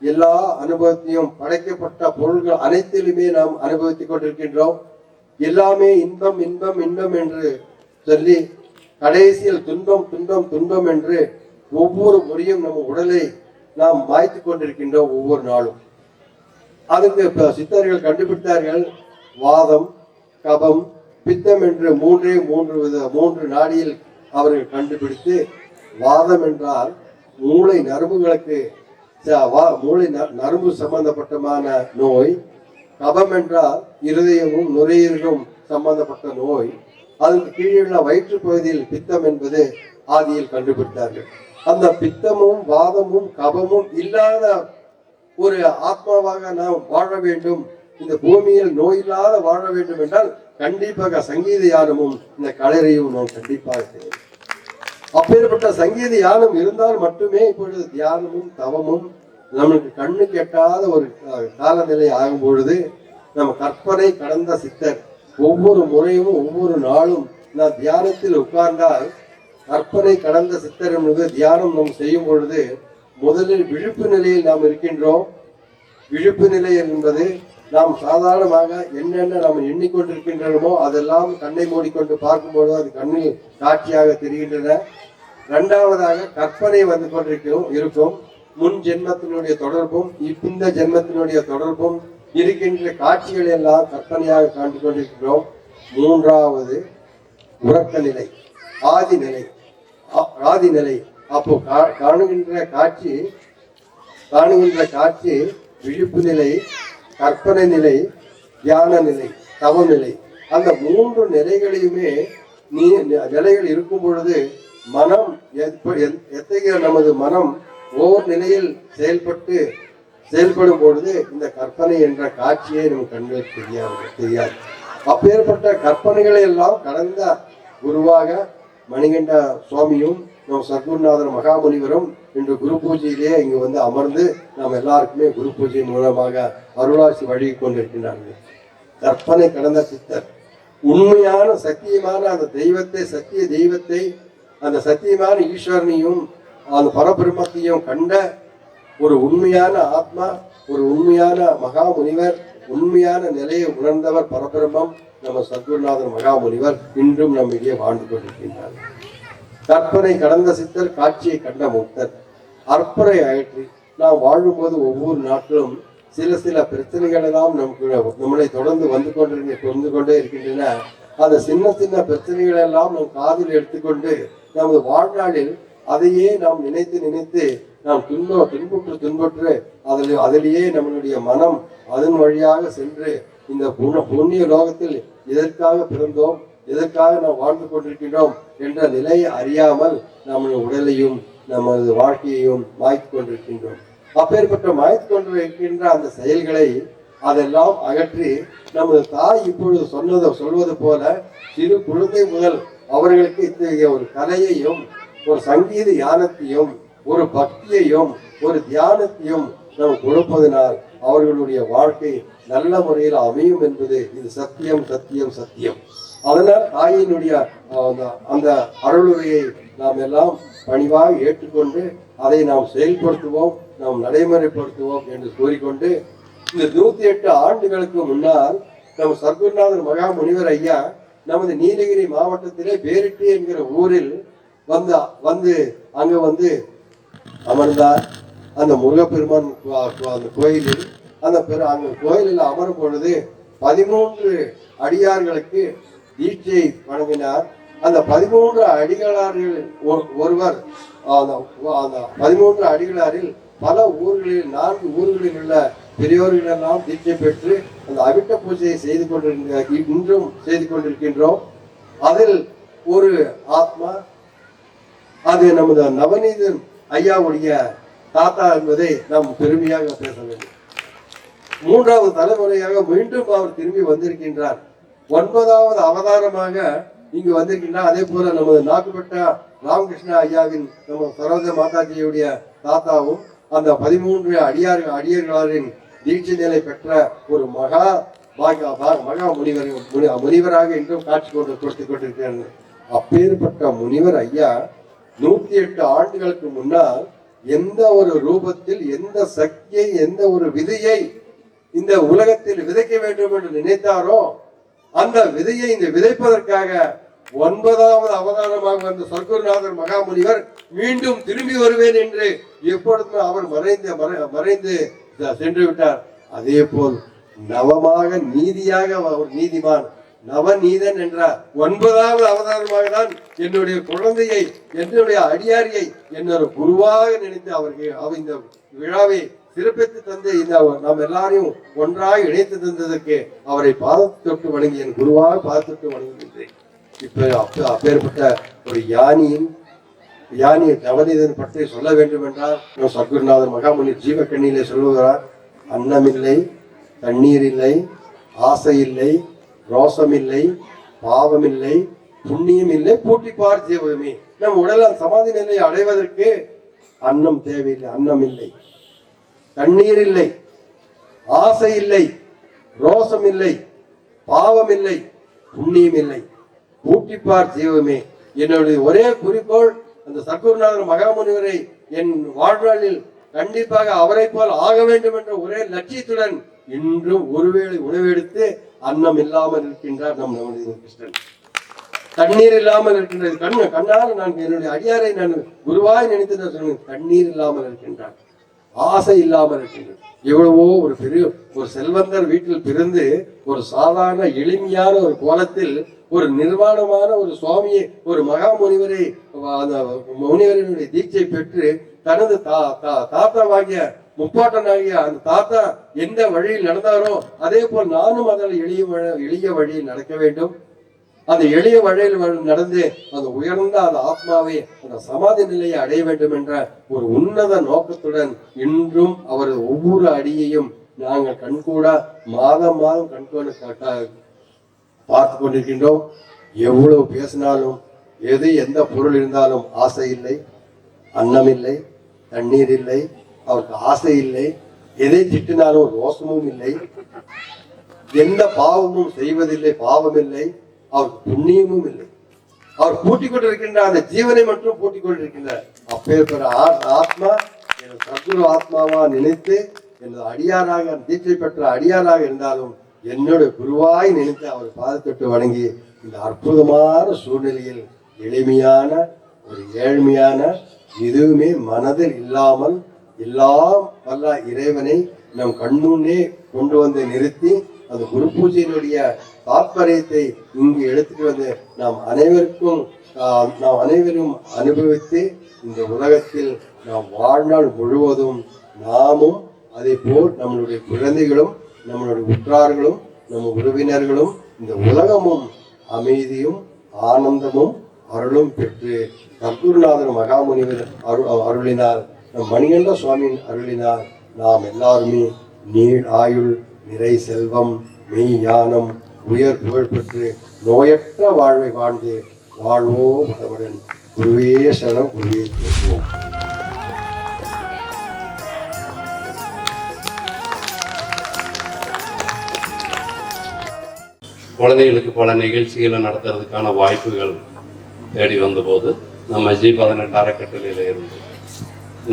எல்லா அனுபவத்தையும் படைக்கப்பட்ட பொருள்கள் அனைத்திலுமே நாம் அனுபவித்துக் கொண்டிருக்கின்றோம். எல்லாமே இன்பம் இன்பம் இன்பம் என்று சொல்லி கடைசியில் துன்பம் துன்பம் துன்பம் என்று ஒவ்வொரு முறையும் நம்ம உடலை நாம் மாய்த்து கொண்டிருக்கின்றோம் ஒவ்வொரு நாளும். அதுக்கு சித்தர்கள் கண்டுபிடித்தார்கள், வாதம், கபம், பித்தம் என்று மூன்று நாடியில் அவர்கள் கண்டுபிடித்து, வாதம் என்றால் மூளை நரம்புகளுக்கு மூளை நரம்பு சம்பந்தப்பட்டமான நோய், கபம் என்றால் இருதயமும் நுரையீரலும் சம்பந்தப்பட்ட நோய், அதற்கு கீழே உள்ள வயிற்று பகுதியில் பித்தம் என்பது ஆதியில் கண்டுபிடித்தார்கள். அந்த பித்தமும் வாதமும் கபமும் இல்லாத ஒரு ஆத்மாவாக நாம் வாழ வேண்டும், இந்த பூமியில் நோய் இல்லாத வாழ வேண்டும் என்றால் கண்டிப்பாக சங்கீத யானமும் இந்த கலையறையும் நாம் கண்டிப்பாக தேவை. அப்பேற்பட்ட சங்கீத யானம் இருந்தால் மட்டுமே இப்பொழுது தியானமும் தவமும் நம்மளுக்கு கண்ணு கெட்டாத ஒரு காலநிலை ஆகும் பொழுது நம்ம கற்பனை கடந்த சித்தர் ஒவ்வொரு முறையும் ஒவ்வொரு நாளும் நான் தியானத்தில் உட்கார்ந்தால் கற்பனை கடந்த சித்தர் என்பது தியானம் நாம் செய்யும் பொழுது முதலில் விழிப்பு நிலையில் நாம் இருக்கின்றோம். விழிப்பு நிலை என்பது நாம் சாதாரணமாக என்னென்ன நாம் எண்ணிக்கொண்டிருக்கின்றனமோ அதெல்லாம் கண்ணை மூடிக்கொண்டு பார்க்கும்போது அது கண்ணில் காட்சியாக தெரிகின்றன. இரண்டாவதாக கற்பனை வந்து இருக்கும் முன் ஜென்மத்தினுடைய தொடர்பும் இந்த ஜென்மத்தினுடைய தொடர்பும் இருக்கின்ற காட்சிகள் எல்லாம் கற்பனையாக காண்டு கொண்டிருக்கிறோம். மூன்றாவது உறக்க நிலை, ஆதி நிலை. அப்போ காணுகின்ற காட்சி விழிப்பு நிலை, கற்பனை நிலை, தியான நிலை, தவ நிலை. அந்த மூன்று நிலைகளையுமே நிலைகள் இருக்கும் பொழுது மனம் எத்தகைய நமது மனம் ஓர் நிலையில் செயல்படும் பொழுது இந்த கற்பனை என்ற காட்சியை நம் கண்களுக்கு தெரியாது. அப்பேற்பட்ட கற்பனைகளை எல்லாம் கடந்த குருவாக மணிகண்ட சுவாமியும் நம் சத்குருநாதர் மகாமுனிவரும் இன்று குரு பூஜையிலே இங்கு வந்து அமர்ந்து நாம் எல்லாருக்குமே குரு பூஜை மூலமாக அருளாசி வழங்கி கொண்டிருக்கின்றார்கள். கற்பனை கடந்த சித்தர் உண்மையான சத்தியமான அந்த தெய்வத்தை, சத்திய தெய்வத்தை, அந்த சத்தியமான ஈஸ்வரனையும் அந்த பரபிரம்மத்தையும் கண்ட ஒரு உண்மையான ஆத்மா, ஒரு உண்மையான மகாமுனிவர், உண்மையான நிலையை உணர்ந்தவர் பரபிரம்மம் நம்ம சத்குருநாதர் மகாமுனிவர் இன்றும் நம்மிடையே வாழ்ந்து கொண்டிருக்கின்றார். கற்பனை கடந்த சித்தர், காட்சியை கண்ட முக்தர். அற்பரை அகற்றி நாம் வாழும்போது ஒவ்வொரு நாட்களும் சில பிரச்சனைகள் எல்லாம் நம்மளை தொடர்ந்து வந்து கொண்டே இருக்கின்றன. அந்த சின்ன பிரச்சனைகள் எல்லாம் நம் காதில் எடுத்துக்கொண்டு நமது வாழ்நாளில் அதையே நாம் நினைத்து நாம் துன்புற்று அதிலேயே நம்மளுடைய மனம் அதன் வழியாக சென்று இந்த புண்ணிய லோகத்தில் எதற்காக பிறந்தோம், எதற்காக நாம் வாழ்ந்து கொண்டிருக்கின்றோம் என்ற நிலையை அறியாமல் நமது உடலையும் நமது வாழ்க்கையையும் மாய்த்து கொண்டிருக்கின்றோம். அப்பேற்பட்ட மாய்த்து கொண்டிருக்கின்ற அந்த செயல்களை அதெல்லாம் அகற்றி நமது தாய் இப்பொழுது சொல்வது போல சிறு குழந்தை முதல் அவர்களுக்கு இத்தகைய ஒரு கலையையும் ஒரு சங்கீத யானத்தையும் ஒரு பக்தியையும் ஒரு தியானத்தையும் நாம் கொடுப்பதனால் அவர்களுடைய வாழ்க்கை நல்ல முறையில் அமையும் என்பது இது சத்தியம் சத்தியம் சத்தியம். அதனால் தாயினுடைய அந்த அருளுரையை நாம் எல்லாம் பணிவாக ஏற்றுக்கொண்டு அதை நாம் செயல்படுத்துவோம், நாம் நடைமுறைப்படுத்துவோம் என்று கூறிக்கொண்டு இந்த 108 ஆண்டுகளுக்கு முன்னால் நம்ம சத்குருநாதர் மகா முனிவர் ஐயா நமது நீலகிரி மாவட்டத்திலே பேரிட்டி என்கிற ஊரில் வந்து அங்க அமர்ந்தார். அந்த முருகப்பெருமான் அந்த கோயிலில் அங்க கோயிலில் அமரும் பொழுது 13 அடியார்களுக்கு தீட்சை வழங்கினார். அந்த 13 அடிகளாரில் ஒருவர் அந்த 13 அடிகளாரில் பல ஊர்களில் 4 ஊர்களில் உள்ள பெரியோர்களெல்லாம் தீட்சை பெற்று அந்த அவிட்ட பூஜையை இன்றும் செய்து கொண்டிருக்கின்றோம். அதில் ஒரு ஆத்மா, அது நமது நவநீதன் ஐயாவுடைய தாத்தா என்பதை நாம் பெருமையாக பேச வேண்டும். 3வது தலைமுறையாக மீண்டும் அவர் திரும்பி வந்திருக்கின்றார். 9வது அவதாரமாக இங்கு வந்திருக்கின்றார். அதே போல நமது நாக்குப்பட்ட ராமகிருஷ்ண ஐயாவின் நம்ம சரோஜ மாதாஜியுடைய தாத்தாவும் அந்த 13 அடியார்களின் தீட்சை நிலை பெற்ற ஒரு மகா முனிவராக இன்றும் காட்சி கொடுத்துக் கொண்டிருக்கிறார். அப்பேற்பட்ட முனிவர் ஐயா 108 ஆண்டுகளுக்கு முன்னால் எந்த ஒரு ரூபத்தில் எந்த சக்தியை எந்த ஒரு விதையை இந்த உலகத்தில் விதைக்க வேண்டும் என்று நினைத்தாரோ அந்த விதையை இந்த விதைப்பதற்காக 9வது அவதாரமாக வந்த சர்க்குருநாதர் மகாமுனிவர் மீண்டும் திரும்பி வருவேன் என்று எப்பொழுதுமே அவர் மறைந்து சென்று விட்டார். அதே போல் நவமாக நீதியாக அவர் நீதிமான் நவநீதன் என்ற 9வது அவதாரமாக தான் என்னுடைய குழந்தையை என்னுடைய அடியாரியை என்னொரு குருவாக நினைத்து அவர் இந்த விழாவை சிறப்பித்து தந்து இந்த நாம் எல்லாரையும் ஒன்றாக இணைத்து தந்ததற்கு அவரை பாதத்தை தொட்டு வணங்கி என் குருவாக பாதத்தொட்டு வணங்குகின்றேன். இப்ப அப்பேற்பட்ட ஒரு யானி நவநீதன் பற்றி சொல்ல வேண்டும் என்றால் சர்க்குருநாதர் மகாமுனி ஜீவக்கண்ணியிலே சொல்லுகிறார், அன்னமில்லை, தண்ணீர் இல்லை, ஆசை இல்லை, ரோசம் இல்லை, பாவம் இல்லை, புண்ணியம் இல்லை, பூட்டிப்பார் ஜீவமே. நம் உடல் சமாதி நிலையை அடைவதற்கு அன்னம் தேவையில்லை. அன்னம் இல்லை, தண்ணீர் இல்லை, ஆசை இல்லை, ரோசம் இல்லை, பாவம் இல்லை, புண்ணியம் இல்லை, பூட்டிப்பார் ஜீவமே. என்னுடைய ஒரே குறிக்கோள் அந்த சர்க்குருநாதர் மகாமுனிவரை என் வாழ்நாளில் கண்டிப்பாக அவரை போல் ஆக வேண்டும் என்ற ஒரே லட்சியத்துடன் இன்றும் ஒருவேளை உணவெடுத்து அன்னம் இல்லாமல் இருக்கின்றார் நம் கிருஷ்ணன். தண்ணீர் இல்லாமல் இருக்கின்றது. கண்ணால் நான் என்னுடைய அடியாரை நான் குருவாய் நினைத்து சொன்னேன். தண்ணீர் இல்லாமல் இருக்கின்றார், ஆசை இல்லாமல் இருக்கின்றது. எவ்வளவோ ஒரு செல்வந்தர் வீட்டில் பிறந்து ஒரு சாதாரண எளிமையான ஒரு கோலத்தில் ஒரு நிர்வாணமான ஒரு சுவாமியை ஒரு மகா முனிவரை அந்த முனிவரினுடைய தீட்சை பெற்று தனது தாத்தாவாகிய முப்பாட்டனாகிய அந்த தாத்தா எந்த வழியில் நடந்தாரோ அதே போல் நானும் அதில் எளிய வழியில் நடக்க வேண்டும். அந்த எளிய வழியில் நடந்து அந்த உயர்ந்த அந்த ஆத்மாவை அந்த சமாதி நிலையை அடைய வேண்டும் என்ற ஒரு உன்னத நோக்கத்துடன் இன்றும் அவரது ஒவ்வொரு அடியையும் நாங்கள் கண்கூட மாதம் கண்கூட பார்த்து கொண்டிருக்கின்றோம். எவ்வளவு பேசினாலும் எந்த பொருள் இருந்தாலும் ஆசை இல்லை, அன்னம் இல்லை, தண்ணீர் இல்லை, அவருக்கு ஆசை இல்லை. எதை திட்டினாலும் ரோசமும் இல்லை, எந்த பாவமும் செய்வதில்லை, பாவம் இல்லை, அவருக்கு புண்ணியமும் இல்லை. அவர் பூட்டிக் கொண்டிருக்கின்ற அந்த ஜீவனை மட்டும் பூட்டிக் கொண்டிருக்கின்றார். அப்பேற்பட்ட ஆத்மா எனது சத்குரு ஆத்மாவா நினைத்து எனது அடியாராக தீட்சை பெற்ற அடியாராக இருந்தாலும் என்னுடைய குருவாய் நினைத்து அவர் பாதத்தொட்டு வணங்கி இந்த அற்புதமான சூழ்நிலையில் எளிமையான ஒரு ஏழ்மையான எதுவுமே மனதில் இல்லாமல் எல்லாம் வல்ல இறைவனை நம் கண்முன்னே கொண்டு வந்து நிறுத்தி அந்த குரு பூஜையினுடைய தாற்பயத்தை இங்கு எடுத்துட்டு வந்து நாம் அனைவரும் அனுபவித்து இந்த உலகத்தில் நாம் வாழ்நாள் முழுவதும் நாமும் அதே போல் நம்மளுடைய குழந்தைகளும் நம்மளுடைய உற்றார்களும் நம்ம உறவினர்களும் இந்த உலகமும் அமைதியும் ஆனந்தமும் அருளும் பெற்று சர்க்குருநாதர் மகாமுனிவர் அருளினார், நம் மணிகண்ட சுவாமியின் அருளினார் நாம் எல்லாருமே நீள் ஆயுள், நிறை செல்வம், மெய் ஞானம், உயர் புகழ் பெற்று நோயற்ற வாழ்வை வாழ்ந்து வாழ்வோம் வளமுடன். குருவே சரணம், குருவே பேசுவோம். குழந்தைகளுக்கு பல நிகழ்ச்சிகளை நடத்துறதுக்கான வாய்ப்புகள் தேடி வந்தபோது நம்ம G18 அறக்கட்டளையில் இருந்து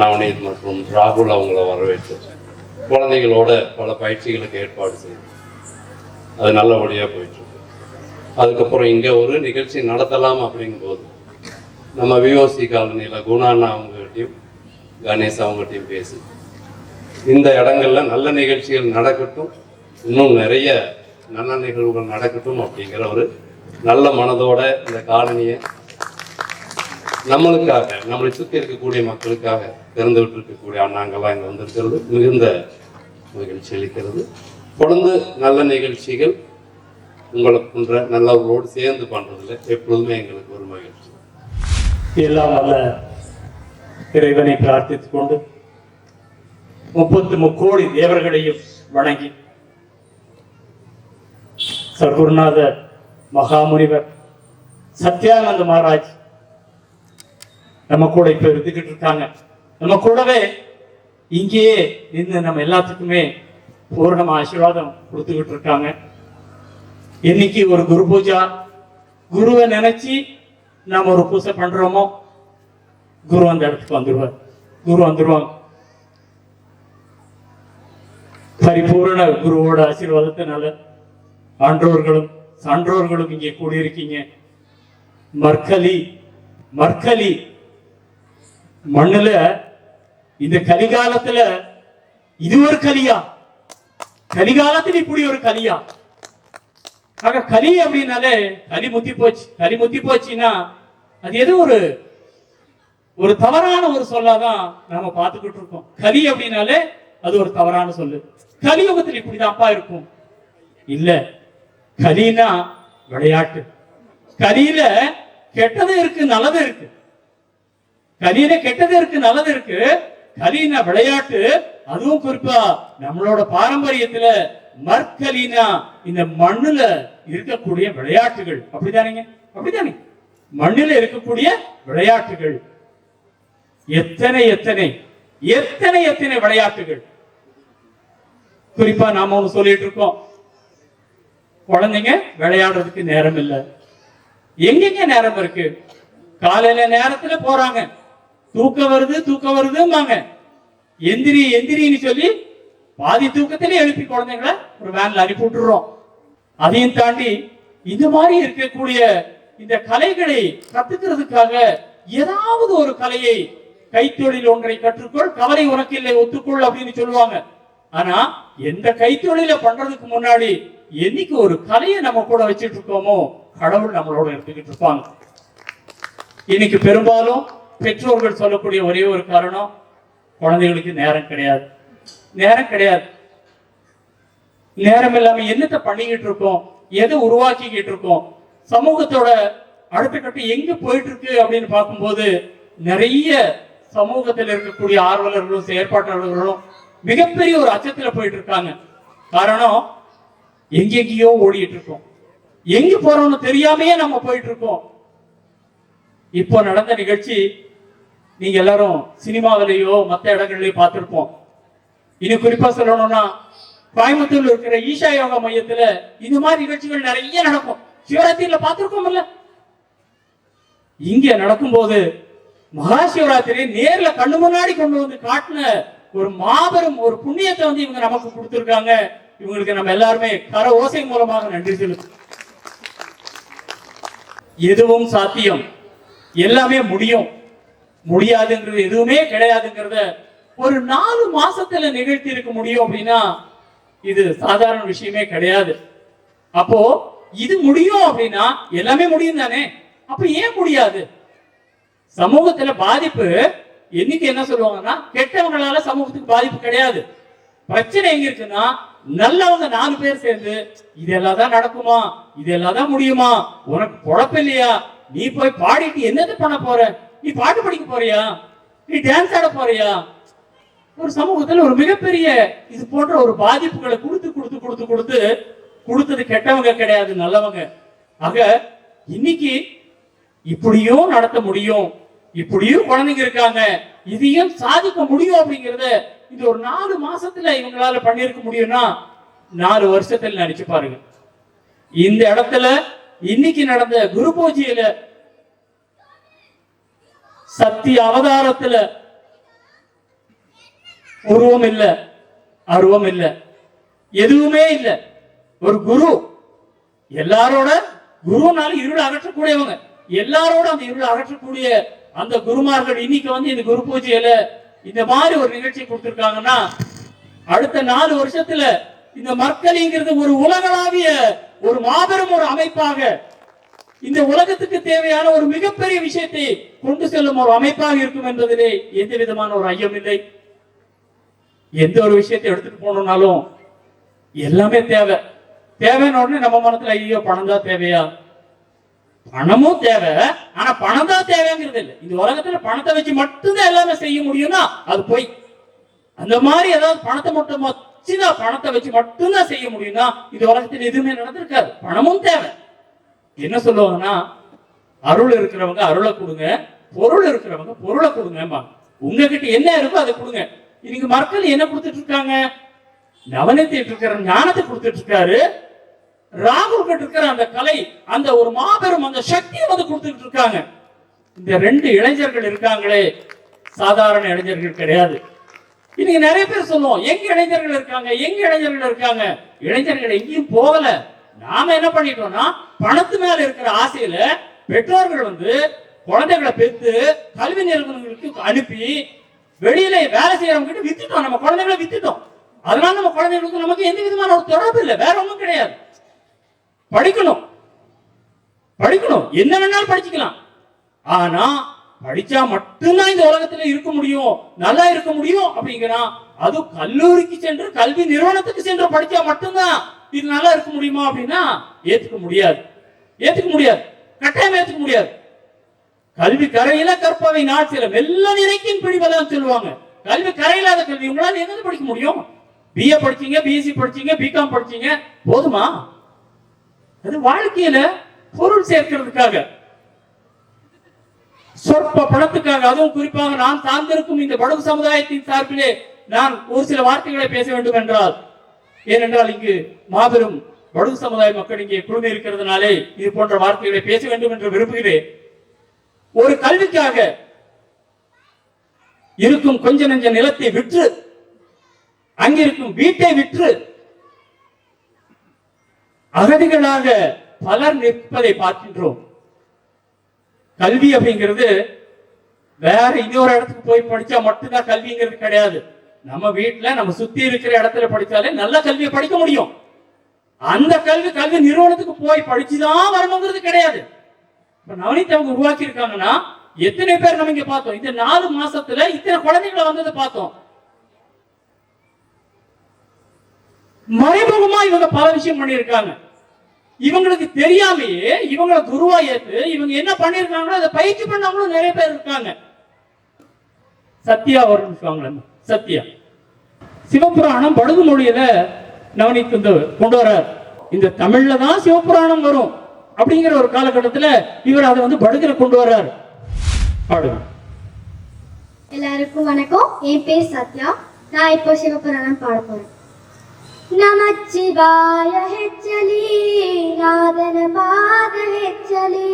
நவநீத் மற்றும் ராகுல் அவங்கள வரவேற்று குழந்தைகளோட பல பயிற்சிகளுக்கு ஏற்பாடு செய்து அது நல்லபடியாக போயிட்டுருக்கு. அதுக்கப்புறம் இங்கே ஒரு நிகழ்ச்சி நடத்தலாம் அப்படிங்கும்போது நம்ம விஓசி காலனியில் குணாண்ணா அவங்ககிட்டையும் கணேஷ் அவங்ககிட்டையும் பேசி இந்த இடங்கள்ல நல்ல நிகழ்ச்சிகள் நடக்கட்டும், இன்னும் நிறைய நல்ல நிகழ்வுகள் நடக்கட்டும் அப்படிங்கிற ஒரு நல்ல மனதோட இந்த காலனியை நம்மளுக்காக நம்மளை சுற்றி இருக்கக்கூடிய மக்களுக்காக திறந்துவிட்டு இருக்கக்கூடிய அண்ணாங்கள்லாம் இங்கே வந்திருக்கிறது மிகுந்த மகிழ்ச்சி அளிக்கிறது. தொடர்ந்து நல்ல நிகழ்ச்சிகள் உங்களை போன்ற நல்லவர்களோடு சேர்ந்து பண்ணுறதுல எப்பொழுதுமே எங்களுக்கு ஒரு மகிழ்ச்சி. எல்லாம் நல்ல இறைவனை பிரார்த்தித்துக் கொண்டு 33 கோடி தேவர்களையும் வணங்கி சர்க்குருநாதர் மகாமுனிவர் சத்யானந்த மகாராஜ் நம்ம கூட இப்ப இருந்துகிட்டு இருக்காங்க. நம்ம கூடவே இங்கேயே இருந்து நம்ம எல்லாத்துக்குமே பூரணமா ஆசீர்வாதம் கொடுத்துக்கிட்டு இருக்காங்க. இன்னைக்கு ஒரு குரு பூஜா, குருவை நினைச்சு நாம ஒரு பூஜை பண்றோமோ, குரு அந்த இடத்துக்கு வந்துருவார். குரு வந்துருவாங்க. பரிபூரண குருவோட ஆசீர்வாதத்தினால ஆன்றோர்களும் சான்றோர்களும் இங்கே கூடியிருக்கீங்க. மற்களி மண்ணுல இந்த கலிகாலத்துல இது ஒரு கலியா, கலிகாலத்துல இப்படி ஒரு கலியா. ஆக கலி அப்படின்னாலே கலி முத்தி போச்சுன்னா அது ஏதோ ஒரு தவறான ஒரு சொல்லாதான் நாம பார்த்துக்கிட்டு இருக்கோம். கலி அப்படின்னாலே அது ஒரு தவறான சொல்லு. கலியுகத்தில் இப்படிதான்ப்பா இருக்கும் இல்ல. கலினா விளையாட்டு. கலியில கெட்டது இருக்கு, நல்லது இருக்கு. கலியில கெட்டது இருக்கு, நல்லது இருக்கு. கலினா விளையாட்டு. அதுவும் குறிப்பா நம்மளோட பாரம்பரியத்துல மற்கலினா இந்த மண்ணுல இருக்கக்கூடிய விளையாட்டுகள். அப்படிதானே மண்ணுல இருக்கக்கூடிய விளையாட்டுகள். எத்தனை எத்தனை எத்தனை எத்தனை விளையாட்டுகள். குறிப்பா நாம ஒண்ணு சொல்லிட்டு இருக்கோம், குழந்தைங்க விளையாடுறதுக்கு நேரம் இல்லை. எங்கெங்க நேரம் இருக்கு? காலையில நேரத்துல போறாங்க, தூக்கம் வருதுமாங்க. எந்திரின்னு சொல்லி பாதி தூக்கத்திலே எழுப்பி குழந்தைங்களை ஒரு வேன்ல அனுப்பி விட்டுறோம். அதையும் தாண்டி இந்த மாதிரி இருக்கக்கூடிய இந்த கலைகளை கத்துக்கிறதுக்காக ஏதாவது ஒரு கலையை, கைத்தொழில் ஒன்றை கற்றுக்கொள், கவலை உனக்கு இல்லை ஒத்துக்கொள் அப்படின்னு சொல்லுவாங்க. ஆனா எந்த கைத்தொழில பண்றதுக்கு முன்னாடி என்னைக்கு ஒரு கலையை நம்ம கூட வச்சுட்டு இருக்கோமோ, கடவுள் நம்மளோட எடுத்துக்கிட்டு இருப்பாங்க. இன்னைக்கு பெரும்பாலும் பெற்றோர்கள் சொல்லக்கூடிய ஒரே ஒரு காரணம், குழந்தைகளுக்கு நேரம் கிடையாது. நேரம் இல்லாம என்னத்தை பண்ணிக்கிட்டு இருக்கோம், எதை உருவாக்கிக்கிட்டு இருக்கோம், சமூகத்தோட அடுத்த கட்டம் எங்க போயிட்டு இருக்கு அப்படின்னு பார்க்கும்போது நிறைய சமூகத்தில் இருக்கக்கூடிய ஆர்வலர்களும் செயற்பாட்டாளர்களும் மிகப்பெரிய ஒரு அச்சத்துல போயிட்டு இருக்காங்க. காரணம், எங்கெங்கயோ ஓடிட்டு இருக்கோம், எங்க போறோம்னு தெரியாமையே நம்ம போயிட்டு இருக்கோம். இப்போ நடந்த நிகழ்ச்சி நீங்க எல்லாரும் சினிமாவிலேயோ மற்ற இடங்கள்லயோ பார்த்திருப்போம். இன்னும் குறிப்பா சொல்லணும்னா, கோயம்புத்தூர்ல இருக்கிற ஈஷா யோகா மையத்துல இந்த மாதிரி நிகழ்ச்சிகள் நிறைய நடக்கும். சிவராத்திரியில பார்த்திருக்கோம்ல. இங்க நடக்கும்போது மகா சிவராத்திரி நேர்ல கண்ணு முன்னாடி கொண்டு வந்து காட்டின ஒரு மாபெரும் ஒரு புண்ணியத்தை வந்து இவங்க நமக்கு கொடுத்திருக்காங்க. இவங்களுக்கு நம்ம எல்லாருமே கர ஓசை மூலமாக நன்றி செலுத்து. எதுவும் சாத்தியம், எல்லாமே முடியும், முடியாதுங்கிறது எதுவுமே கிடையாதுங்கிறத ஒரு 4 மாசத்துல நிகழ்த்தி இருக்க முடியும் அப்படின்னா இது சாதாரண விஷயமே கிடையாது. அப்போ இது முடியும் அப்படின்னா எல்லாமே முடியும் தானே. அப்ப ஏன் முடியாது? சமூகத்துல பாதிப்பு என்னைக்கு என்ன சொல்லுவாங்கன்னா, கெட்டவங்களால சமூகத்துக்கு பாதிப்பு கிடையாது. பிரச்சனை எங்க இருக்குன்னா, நல்லவங்க 4 பேர் சேர்ந்து இதெல்லாம் தான் நடக்குமா, இதெல்லாம் தான் முடியுமா, உனக்கு பொழப்பு இல்லையா, நீ போய் பாடிட்டு என்னது பண்ண போற, நீ பாட்டு படிக்க போறியா, நீ டான்ஸ் ஆட போறியா, ஒரு சமூகத்துல ஒரு மிகப்பெரிய இது போன்ற ஒரு பாதிப்புகளை கொடுத்தது கெட்டவங்க கிடையாது, நல்லவங்க. ஆக இன்னைக்கு இப்படியும் நடத்த முடியும், இப்படியும் குழந்தைங்க இருக்காங்க, இதையும் சாதிக்க முடியும் அப்படிங்கறத இந்த ஒரு 4 மாசத்துல இவங்களால பண்ணிருக்க முடியும்னா 4 வருஷத்துல நினைச்சு பாருங்க. இந்த இடத்துல இன்னைக்கு நடந்த குரு பூஜையில சத்திய அவதாரத்துல உருவம் இல்ல, அருவம் இல்ல, எதுவுமே இல்ல. ஒரு குரு, எல்லாரோட குருனால இருள் அகற்றக்கூடியவங்க, எல்லாரோட அந்த இருள் அகற்றக்கூடிய அந்த குருமார்கள் இன்னைக்கு வந்து இந்த குரு பூஜையில இந்த மாதிரி ஒரு நிகழ்ச்சி கொடுத்திருக்காங்கன்னா, அடுத்த 4 வருஷத்துல இந்த மற்கலிங்கிறது ஒரு உலகளாவிய ஒரு மாபெரும் ஒரு அமைப்பாக, இந்த உலகத்துக்கு தேவையான ஒரு மிகப்பெரிய விஷயத்தை கொண்டு செல்லும் ஒரு அமைப்பாக இருக்கும் என்பதிலே எந்த விதமான ஒரு ஐயம் இல்லை. எந்த ஒரு விஷயத்தை எடுத்துட்டு போனோம்னாலும் எல்லாமே தேவைன்னு உடனே நம்ம மனத்துல ஐயோ பணம் தான் தேவையா, பணமும் தேவை, ஆனா பணம் தான் தேவைங்கிறது இல்லை. இந்த உலகத்துல பணத்தை வச்சு மட்டும்தான் எல்லாமே செய்ய முடியும்னா அது போய், அந்த மாதிரி ஏதாவது பணத்தை வச்சு மட்டும்தான் செய்ய முடியும்னா இந்த உலகத்தில் எதுவுமே நடந்திருக்காது. பணமும் தேவை, என்ன சொல்லுவாங்கன்னா, அருள் இருக்கிறவங்க அருளை கொடுங்க, பொருள் இருக்கிறவங்க பொருளை கொடுங்க. உங்ககிட்ட என்ன இருக்கோ அதை கொடுங்க. இன்னைக்கு மக்கள் என்ன கொடுத்துட்டு இருக்காங்க? நவனித்து இருக்கிற ஞானத்தை கொடுத்துட்டு இருக்காரு. ராகுல் கிட்ட இருக்கிற அந்த கலை, அந்த ஒரு மாபெரும் அந்த சக்தியை வந்து கொடுத்துட்டு இருக்காங்க. இந்த 2 இளைஞர்கள் இருக்காங்களே, சாதாரண இளைஞர்கள் கிடையாது. இன்னைக்கு நிறைய பேர் சொல்லுவோம், எங்க இளைஞர்கள் இருக்காங்க, எங்க இளைஞர்கள் இருக்காங்க. இளைஞர்கள் எங்கேயும் போகல. நாம என்ன பண்ணிட்டோம்னா, பணத்து மேல இருக்கிற ஆசையில பெற்றோர்கள் வந்து குழந்தைகளை பெற்று கல்வி நிறுவனங்களுக்கு அனுப்பி வெளியில வேலை செய்யறவங்க கிட்ட வித்துட்டோம். நம்ம குழந்தைகளை வித்துட்டோம். அதனால நம்ம குழந்தைகளுக்கு நமக்கு எந்த விதமான ஒரு தொடர்பு இல்லை, வேற ஒன்றும் கிடையாது. படிக்கணும் படிக்கணும், என்ன வேணாலும் படிச்சுக்கலாம். ஆனா படிச்சா மட்டும்தான் இந்த உலகத்துல இருக்க முடியும், நல்லா இருக்க முடியும் அப்படிங்கிறா. அது கல்லூரிக்கு சென்று கல்வி நிறுவனத்துக்கு சென்று படிச்சா மட்டும்தான் இது நல்லா இருக்க முடியுமா அப்படின்னா ஏத்துக்க முடியாது, ஏத்துக்க முடியாது, கட்டாயம் ஏத்துக்க முடியாது. கல்வி கரையில கற்பவை நாள் சில மெல்ல நினைக்கின் பிடிப்பதான் சொல்லுவாங்க. கல்வி கரையில்லாத கல்வி உங்களால என்னது படிக்க முடியும்? பிஏ படிச்சீங்க, பிஎஸ்சி படிச்சீங்க, பிகாம் படிச்சீங்க, போதுமா? அது வாழ்க்கையில பொருள் சேர்க்கிறதுக்காக, சொற்ப பணத்துக்காக, அதுவும் குறிப்பாக நான் சார்ந்திருக்கும் இந்த படகு சமுதாயத்தின் சார்பிலே நான் ஒரு சில வார்த்தைகளை பேச வேண்டும் என்றால், ஏனென்றால் இங்கு மாபெரும் படகு சமுதாய மக்கள் இங்கே குழுமி இருக்கிறதுனாலே இது போன்ற வார்த்தைகளை பேச வேண்டும் என்று விரும்புகிறேன். ஒரு கல்விக்காக இருக்கும் கொஞ்ச நெஞ்ச நிலத்தை விற்று, அங்கிருக்கும் வீட்டை விற்று அகதிகளாக பலர் நிற்பதை பார்க்கின்றோம். கல்வி அப்படிங்கிறது வேற இன்னொரு இடத்துக்கு போய் படிச்சா மட்டும்தான் கல்விங்கிறது கிடையாது. நம்ம வீட்டுல நம்ம சுத்தி இருக்கிற இடத்துல படிச்சாலே நல்ல கல்வியை படிக்க முடியும். அந்த கல்வி கல்வி நிறுவனத்துக்கு போய் படிச்சுதான் வரணுங்கிறது கிடையாது. இப்ப நவனித் அவங்க உருவாக்கி இருக்காங்கன்னா எத்தனை பேர் நம்ம இங்க பார்த்தோம். இந்த 4 மாசத்துல இத்தனை குழந்தைகளை வந்ததை பார்த்தோம். மறைமுகமா இவங்க பல விஷயம் பண்ணியிருக்காங்க. இவங்களுக்கு தெரியாமையே இவங்களை குருவா ஏத்து இவங்க என்ன பண்ணிருக்காங்களோ அதை பயிற்சி பண்ணவங்களும் நிறைய பேர் இருக்காங்க. சத்யா வரும், சத்யா சிவபுராணம் படுகு மொழியில நவனித் கொண்டு வர்றார். இந்த தமிழ்ல தான் சிவபுராணம் வரும் அப்படிங்கிற ஒரு காலகட்டத்தில் இவர் அதை வந்து படுகிற கொண்டு வர்றார். பாடுங்க. எல்லாருக்கும் வணக்கம். என் பேர் சத்யா. நான் இப்போ சிவபுராணம் பாட போறேன். நமச்சிவாய ஹெச்சலி நாதನ ಪಾದ ಹೆಚ್ಚಲಿ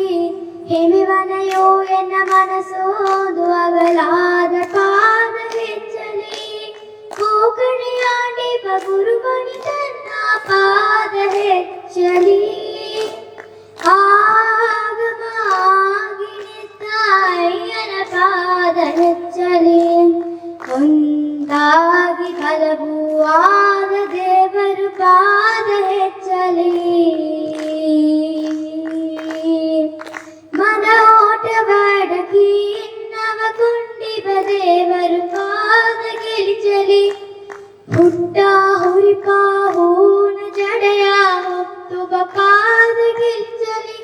ಹಿಮಿವನಯೋ ಎನ್ನ ಮನಸೋದು ಅಗಲಾದ ಪಾದ ಹೆಚ್ಚಲಿ ಕೋಕಣಿಯಾಡಿ ಗುರುಬಣಿ ತನ್ನ ಪಾದ ಹೆಚ್ಚಲಿ ಆಗಮಾಗಿನಿ ತಾಯಿಯನ ಪಾದ ಹೆಚ್ಚಲಿ ಒಂದಾಗಿ ಹಲವು ಆದ ದೇವರು ಪಾದ ಹೆಚ್ಚಲಿ ಮನೋಟವಡಗಿ ನವಗೊಂಡಿವ ದೇವರು ಪಾದ ಗೆಲಿಚಲಿ ಹುಟ್ಟ ಹುರಿಕ ಹೂನ ಜಡೆಯ ಹೊತ್ತುವ ಪಾದ ಗೆಲಿಚಲಿ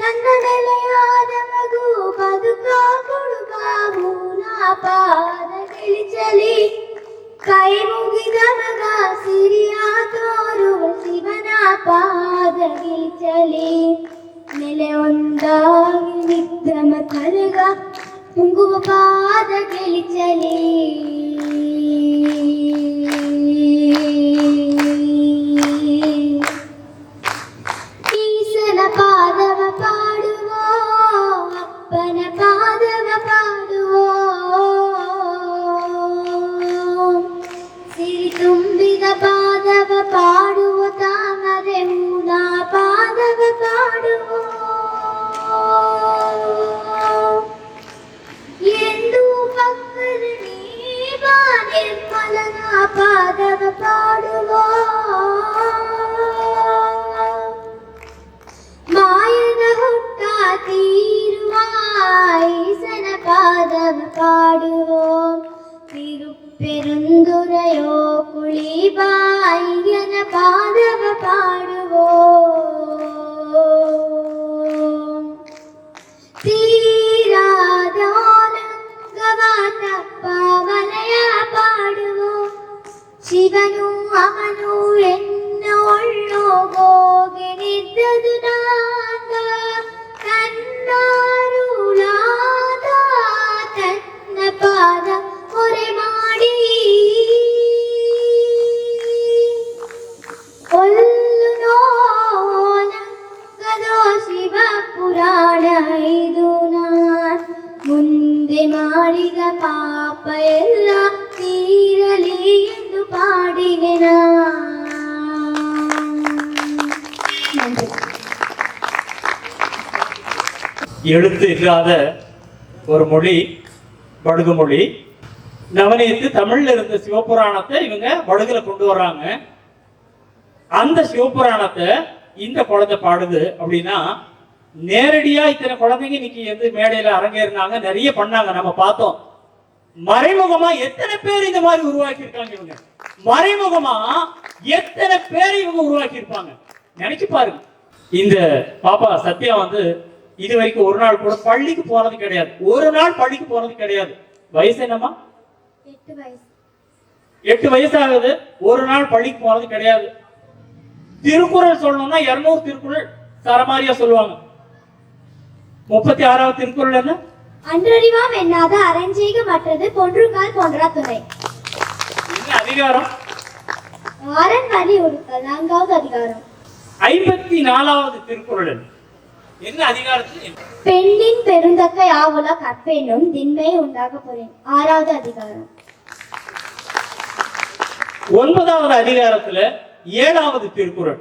ತನ್ನ ನೆಲೆಯಾದ ಮಗು ಬದುಕ ಕೊಡುವ ಹೂನ ಪಾದ ಗೆಲಿಚಲಿ ಕೈ ಮುಗಿದ ಮಗ ಸಿರಿಯ ತೋರುವ ಶಿವನ ಪಾದ ಗೆಲಿಚಲಿ ನೆಲೆ ಒಂದಾಗಿ ವಿಕ್ರಮ ಕರಗ ತುಂಗುವ ಪಾದ ಗೆಲಿಚಲಿ ಈಸನ ಪಾದವ ಪಾಡುವೋ ಅಪ್ಪನ ಪಾದವ ಪಾಡುವೋ ಸಿರಿ ತುಂಬಿದ ಪಾದವ ಪಾಡುವ ತಾಮರೆ ಮೂಲ ಪಾದವ ಪಾಡುವೋ ಎಂದು ಪಕ್ಕದ ನೀವ ನಿರ್ಮಲನ ಪಾದವ ಪಾಡುವೋ ಮಾಯದ ಹುಟ್ಟ ತೀರುವ ಈಸನ ಪಾದವ ಪಾಡುವೋ ತಿರುಪೆರುಂದುರೆಯೋ ಕುಳಿಬಾಯಿಯನ ಪಾದವ ಪಾಡುವೋ ತೀರಾದೋಲಂಗವಾತಪ್ಪ ವಲಯ ಪಾಡುವೋ ಶಿವನು ಅವನು ಎನ್ನ ಒಳ್ಳೋಗೋಗೆ ನಿದ್ದದು ನಾಗ ಇದು ನಾನ್ ಮುಂದೆ ಮಾಡಿದ ಪಾಪ ಎಲ್ಲ ತೀರಲಿ ಎಂದು ಪಾಡಿಗೆನ. எழுத்து இல்லாத ஒரு மொழி படுகு மொழி. நவநீத்து தமிழ்ல இருந்த சிவபுராணத்தை இவங்க படுகுல கொண்டு வர்றாங்க. அந்த சிவபுராணத்தை இந்த குழந்தை பாடுது அப்படின்னா, நேரடியா இத்தனை குழந்தைங்க இன்னைக்கு வந்து மேடையில அரங்கேறினாங்க, நிறைய பண்ணாங்க, நம்ம பார்த்தோம். மறைமுகமா எத்தனை பேர் இந்த மாதிரி உருவாக்கி இருக்காங்க இவங்க, மறைமுகமா எத்தனை பேர் இவங்க உருவாக்கி இருப்பாங்க நினைச்சு பாருங்க. இந்த பாப்பா சத்யா வந்து இது வரைக்கும் ஒரு நாள் கூட பள்ளிக்கு போறது கிடையாது, ஒரு நாள் பள்ளிக்கு போறது கிடையாது. வயசு என்னமா? 8 வயசு. 8 வயசு ஆகுது, ஒரு நாள் பள்ளிக்கு போறது கிடையாது. திருக்குறள் சொல்லணும்னா 200 திருக்குறள் சரமாரியா சொல்லுவாங்க. 36வது திருக்குறள் என்ன? அன்றறிவாம் என்னாத அரஞ்செய்க மற்றது பொன்றுங்கால் போன்றா துணை. என்ன அதிகாரம்? ஆரன் வழி ஒழுக்கல் 4வது அதிகாரம். 54வது திருக்குறள் என்ன அதிகாரத்தில்? பெண்ணின் பெருந்தக்க யாவுல கற்பேனும் திண்மை உண்டாக போறேன் 6வது அதிகாரம். 9வது அதிகாரத்துல 7வது திருக்குறள்.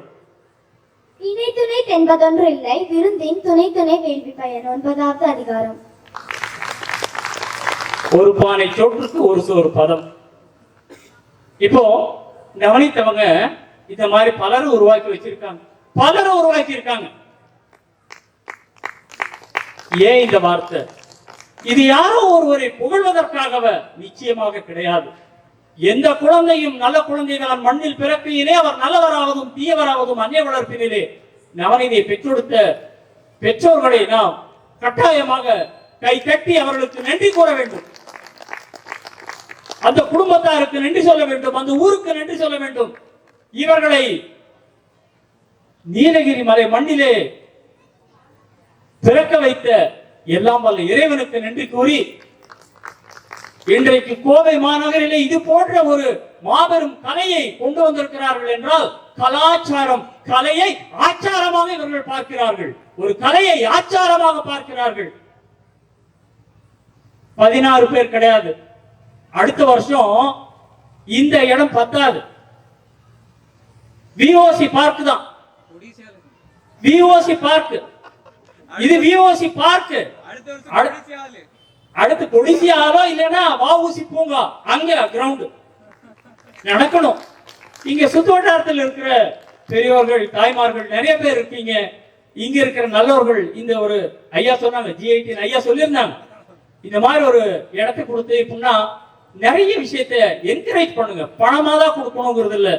இணை துணை தென்பதொன்று இல்லை விருந்தின் துணை துணை வேள்வி பயன் 9வது அதிகாரம். ஒரு பானை சோற்றுக்கு ஒரு சோறு பதம். இப்போ கவனித்தவங்க இந்த மாதிரி பலரும் உருவாக்கி வச்சிருக்காங்க, பலரும் உருவாக்கி இருக்காங்க. ஏன் இந்த வார்த்தை? இது யாரோ ஒருவரை புகழ்வதற்காக நிச்சயமாக கிடையாது. எந்த குழந்தையும் நல்ல குழந்தைகளால் மண்ணில் பிறக்கையிலே அவர் நல்லவராவதும் தீயவராவதும் அந்நிய வளர்ப்பினிலே நவநீதியை பெற்றெடுத்த பெற்றோர்களை நாம் கட்டாயமாக கை தட்டி அவர்களுக்கு நன்றி கூற வேண்டும். அந்த குடும்பத்தாருக்கு நன்றி சொல்ல வேண்டும், அந்த ஊருக்கு நன்றி சொல்ல வேண்டும். இவர்களை நீலகிரி மலை மண்ணிலே பிறக்க வைத்த எல்லாம் வல்ல இறைவனுக்கு நன்றி கூறி, இன்றைக்கு கோவை மாநகரிலே இது போன்ற ஒரு மாபெரும் கலையை கொண்டு வந்திருக்கிறார்கள் என்றால், கலாச்சாரம், கலையை ஆச்சாரமாக இவர்கள் பார்க்கிறார்கள், ஒரு கலையை ஆச்சாரமாக பார்க்கிறார்கள். 16 பேர் கிடையாது, அடுத்த வருஷம் இந்த இடம் பத்தாது. விஓசி பார்க் தான், விஓசி பார்க், இது விஓசி பார்க். அடுத்து கொடிசியாவோ இல்லைன்னா வஉசி பூங்கா, அங்க கிரவுண்ட் நடக்கணும். இங்க சுத்து வட்டாரத்தில் இருக்கிற பெரியவர்கள் தாய்மார்கள் நிறைய பேர் இருக்கீங்க, இங்க இருக்கிற நல்லவர்கள். இந்த ஒரு ஐயா சொன்னாங்க, G18 ஐயா சொல்லியிருந்தாங்க, இந்த மாதிரி ஒரு இடத்தை கொடுத்து இப்படின்னா நிறைய விஷயத்த என்கரேஜ் பண்ணுங்க. பணமா தான் கொடுக்கணுங்கிறது இல்ல,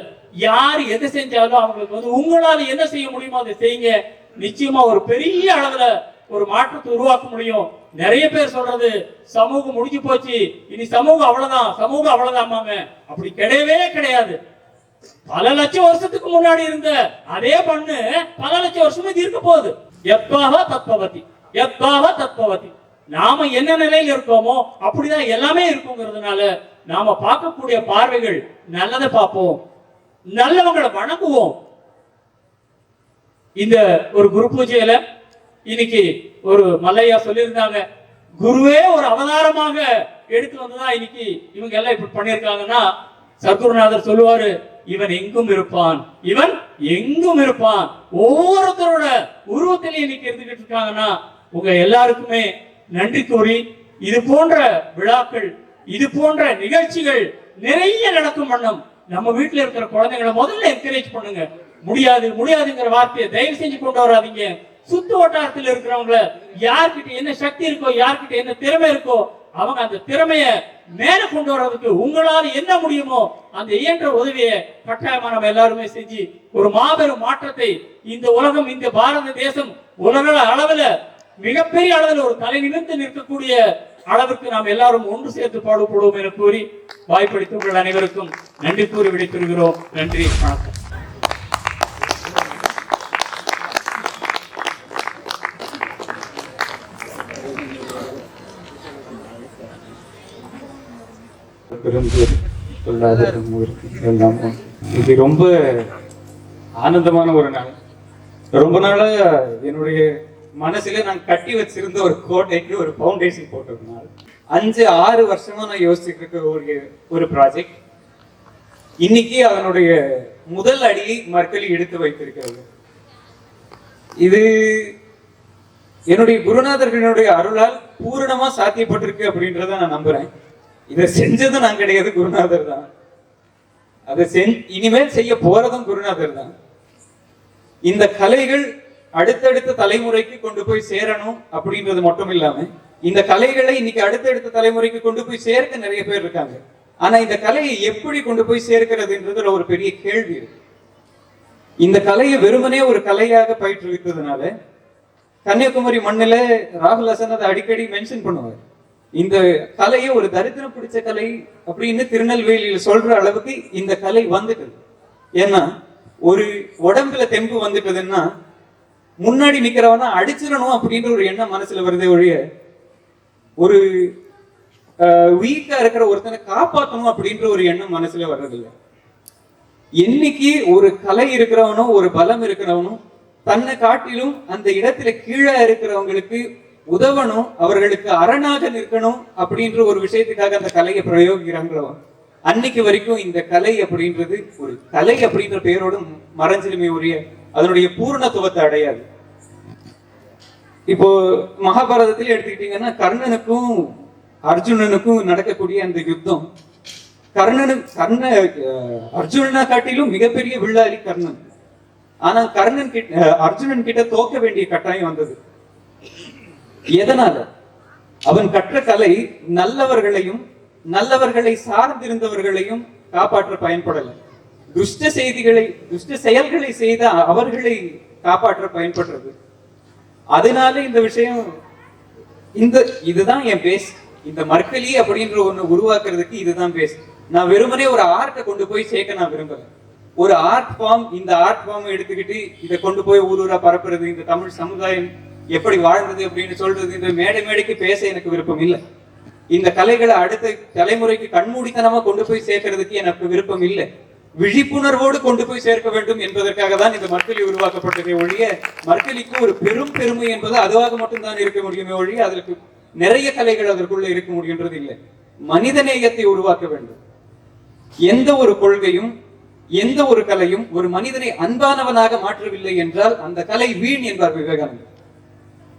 யார் எதை செஞ்சாலும் அவங்களுக்கு வந்து உங்களால என்ன செய்ய முடியுமோ அதை செய்யுங்க. நிச்சயமா ஒரு பெரிய அளவுல ஒரு மாற்றத்தை உருவாக்க முடியும். நிறைய பேர் சொல்றது சமூகம் முடிஞ்சு போச்சு, இனி சமூகம் அவ்வளவுதான், சமூகம் அவ்வளவுதாமாங்க. அப்படி கிடையவே கிடையாது. பல லட்சம் வருஷத்துக்கு முன்னாடி இருந்த அதே பண்ணு பல லட்சம் வருஷமே இருக்க போகுது. எப்பாவா தத்பவதி, எப்பாவா தத்பவதி. நாம என்ன நிலையில இருக்கோமோ அப்படிதான் எல்லாமே இருக்குங்கிறதுனால நாம பார்க்கக்கூடிய பார்வைகள் நல்லதை பார்ப்போம், நல்லவங்களை வணங்குவோம். இந்த ஒரு குரு பூஜையில இன்னைக்கு ஒரு மல்லையா சொல்லியிருந்தாங்க, குருவே ஒரு அவதாரமாக எடுத்து வந்ததா இன்னைக்கு இவங்க எல்லாம் இப்படி பண்ணியிருக்காங்கன்னா, சத்குருநாதர் சொல்லுவாரு, இவன் எங்கும் இருப்பான், இவன் எங்கும் இருப்பான். ஒவ்வொருத்தரோட உருவத்திலையும் இன்னைக்கு இருந்துகிட்டு இருக்காங்கன்னா உங்க எல்லாருக்குமே நன்றி கூறி, இது போன்ற விழாக்கள், இது போன்ற நிகழ்ச்சிகள் நிறைய நடக்கும் வண்ணம் நம்ம வீட்டுல இருக்கிற குழந்தைங்களை முதல்ல என்கரேஜ் பண்ணுங்க. முடியாது முடியாதுங்கிற வார்த்தையை தயவு செஞ்சு கொண்டு வராதீங்க. சுத்து வட்டாரத்தில் இருக்கிறவங்க யார்கிட்ட என்ன சக்தி இருக்கோ, யார்கிட்ட என்ன திறமை இருக்கோ, அவங்க அந்த திறமைய மேல கொண்டு வர்றதுக்கு உங்களால என்ன முடியுமோ அந்த இயன்ற உதவியை கட்டாயமா நம்ம எல்லாருமே செஞ்சு ஒரு மாபெரும் மாற்றத்தை இந்த உலகம், இந்த பாரத தேசம் உலக அளவுல மிகப்பெரிய அளவில் ஒரு தலை நிமிர்ந்து நிற்கக்கூடிய அளவுக்கு நாம் எல்லாரும் ஒன்று சேர்த்து பாடுபடுவோம் என கூறி வாய்ப்பளித்து உங்கள் அனைவருக்கும் நன்றி கூறி விடைபெறுகிறோம். நன்றி, வணக்கம். இது ரொம்ப ஆனந்தமான ஒரு நாள். ரொம்ப நாளா என்னுடைய மனசுல நான் கட்டி வச்சிருந்த ஒரு கோட்டைக்கு ஒரு ஃபவுண்டேஷன் போட்டதுனால 5-6 வருஷமா நான் யோசிச்சுட்டு இருக்க ஒரு ப்ராஜெக்ட் இன்னைக்கு அதனுடைய முதல் அடியை மர்க்கலி எடுத்து வைத்திருக்கிறது. இது என்னுடைய குருநாதர்களுடைய அருளால் பூரணமா சாத்தியப்பட்டிருக்கு அப்படின்றத நான் நம்புறேன். இதை செஞ்சது நான் கிடையாது, குருநாதர் தான். அதை இனிமேல் செய்ய போறதும் குருநாதர் தான். இந்த கலைகள் அடுத்தடுத்த தலைமுறைக்கு கொண்டு போய் சேரணும் அப்படின்றது மட்டும் இல்லாம இந்த கலைகளை இன்னைக்கு அடுத்தடுத்த தலைமுறைக்கு கொண்டு போய் சேர்க்க நிறைய பேர் இருக்காங்க. ஆனா இந்த கலையை எப்படி கொண்டு போய் சேர்க்கிறதுன்றதுல ஒரு பெரிய கேள்வி இருக்கு. இந்த கலையை வெறுமனே ஒரு கலையாக பயிற்றுவித்ததுனால கன்னியாகுமரி மண்ணில ராகுல் ஹசன் அதை அடிக்கடி மென்ஷன் பண்ணுவார். இந்த கலையை ஒரு தரித்திரம் பிடிச்ச கலை அப்படின்னு திருநெல்வேலியில சொல்ற அளவுக்கு இந்த கலை வந்துட்டது. ஏன்னா ஒரு உடம்புல தெம்பு வந்துட்டதுன்னா முன்னாடி நிக்கிறவனா அடிச்சிடணும் அப்படின்ற ஒரு எண்ணம் மனசுல வருதே ஒழிய ஒரு வீக்கா இருக்கிற ஒருத்தனை காப்பாற்றணும் அப்படின்ற ஒரு எண்ணம் மனசுல வர்றதில்லை. என்னைக்கு ஒரு கலை இருக்கிறவனும் ஒரு பலம் இருக்கிறவனும் தன்னை காட்டிலும் அந்த இடத்துல கீழே இருக்கிறவங்களுக்கு உதவணும், அவர்களுக்கு அரணாக நிற்கணும் அப்படின்ற ஒரு விஷயத்துக்காக அந்த கலையை பிரயோகிக்கிறாங்களோ அன்னைக்கு வரைக்கும் இந்த கலை அப்படின்றது ஒரு கலை அப்படின்ற பெயரோடு மறைஞ்சிலுமே உரிய அதனுடைய பூர்ணத்துவத்தை அடையாது. இப்போ மகாபாரதத்தில் எடுத்துக்கிட்டீங்கன்னா கர்ணனுக்கும் அர்ஜுனனுக்கும் நடக்கக்கூடிய அந்த யுத்தம் அர்ஜுனனை காட்டிலும் மிகப்பெரிய வில்லாளி கர்ணன். ஆனா அர்ஜுனன் கிட்ட தோக்க வேண்டிய கட்டாயம் வந்தது. எதனால? அவன் கற்ற கலை நல்லவர்களையும் நல்லவர்களை சார்ந்திருந்தவர்களையும் காப்பாற்ற பயன்படல, துஷ்ட செயல்களை செய்த அவர்களை காப்பாற்ற பயன்படுறது. அதனால இந்த விஷயம் இதுதான் என் பேஸ். இந்த மர்க்கலி அப்படின்ற ஒண்ணு உருவாக்குறதுக்கு இதுதான் பேஸ். நான் வெறுமனே ஒரு ஆர்ட்டை கொண்டு போய் சேர்க்க நான் விரும்புறேன். ஒரு ஆர்ட் ஃபார்ம், இந்த ஆர்ட் ஃபார்ம் எடுத்துக்கிட்டு இதை கொண்டு போய் ஊரூரா பரப்புறது, இந்த தமிழ் சமுதாயம் எப்படி வாழ்ந்தது அப்படின்னு சொல்றது, இந்த மேடைக்கு பேச எனக்கு விருப்பம் இல்லை. இந்த கலைகளை அடுத்த தலைமுறைக்கு கண்மூடித்தனமா கொண்டு போய் சேர்க்கறதுக்கு எனக்கு விருப்பம் இல்லை. விழிப்புணர்வோடு கொண்டு போய் சேர்க்க வேண்டும் என்பதற்காக தான் இந்த மர்க்கலி உருவாக்கப்பட்டதே ஒழிய மர்க்கலிக்கு ஒரு பெரும் பெருமை என்பது அதுவாக மட்டும்தான் இருக்க முடியுமே ஒழிய அதற்கு நிறைய கலைகள் அதற்குள்ள இருக்க முடியுன்றது இல்லை. மனிதநேயத்தை உருவாக்க வேண்டும். எந்த ஒரு கொள்கையும் எந்த ஒரு கலையும் ஒரு மனிதனை அன்பானவனாக மாற்றவில்லை என்றால் அந்த கலை வீண் என்பார் விவேகானந்தர்.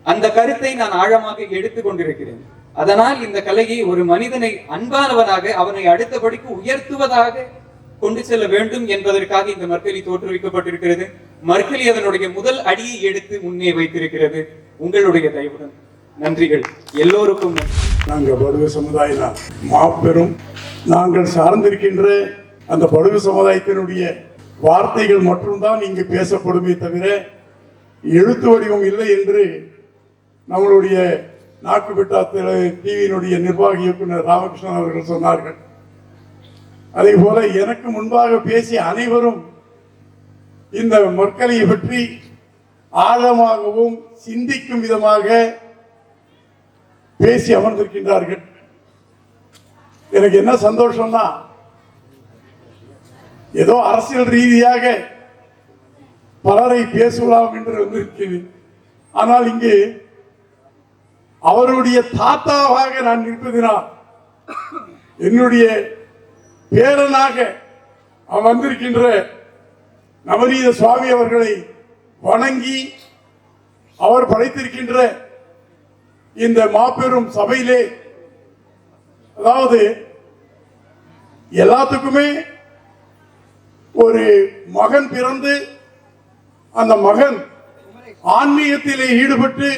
அந்த கருத்தை நான் ஆழமாக எடுத்துக் கொண்டிருக்கிறேன். அதனால் இந்த கலையை ஒரு மனிதனை அன்பானவனாக அவனை அடுத்தபடிக்கு உயர்த்துவதாக கொண்டு செல்ல வேண்டும் என்பதற்காக இந்த மர்க்கலி தோற்றுவிக்கப்பட்டிருக்கிறது. மர்க்கலி அதனுடைய முதல் அடியை எடுத்து முன்னே வைத்திருக்கிறது. உங்களுடைய தயவுடன் நன்றிகள் எல்லோருக்கும். நாங்கள் படுக சமுதாயம் மாபெரும் நாங்கள் சார்ந்திருக்கின்ற அந்த படுக சமுதாயத்தினுடைய வார்த்தைகள் மட்டும்தான் இங்கு பேசப்படுமே தவிர எழுத்து வடிவம் இல்லை என்று நம்மளுடைய நாக்குபிட்டா டிவியினுடைய நிர்வாக இயக்குனர் ராமகிருஷ்ணன் அவர்கள் சொன்னார்கள். அதே போல எனக்கு முன்பாக பேசிய அனைவரும் இந்த மர்க்கலியை பற்றி ஆழமாகவும் சிந்திக்கும் விதமாக பேசி அமர்ந்திருக்கின்றார்கள். எனக்கு என்ன சந்தோஷம்னா ஏதோ அரசியல் ரீதியாக பலரை பேசலாம் என்று வந்திருக்கிறது. ஆனால் இங்கு அவருடைய தாத்தாவாக நான் நிற்பதினால் என்னுடைய பேரனாக வந்திருக்கின்ற நவநீத சுவாமி அவர்களை வணங்கி அவர் படைத்திருக்கின்ற இந்த மாபெரும் சபையிலே, அதாவது எல்லாத்துக்குமே ஒரு மகன் பிறந்து அந்த மகன் ஆன்மீகத்திலே ஈடுபட்டு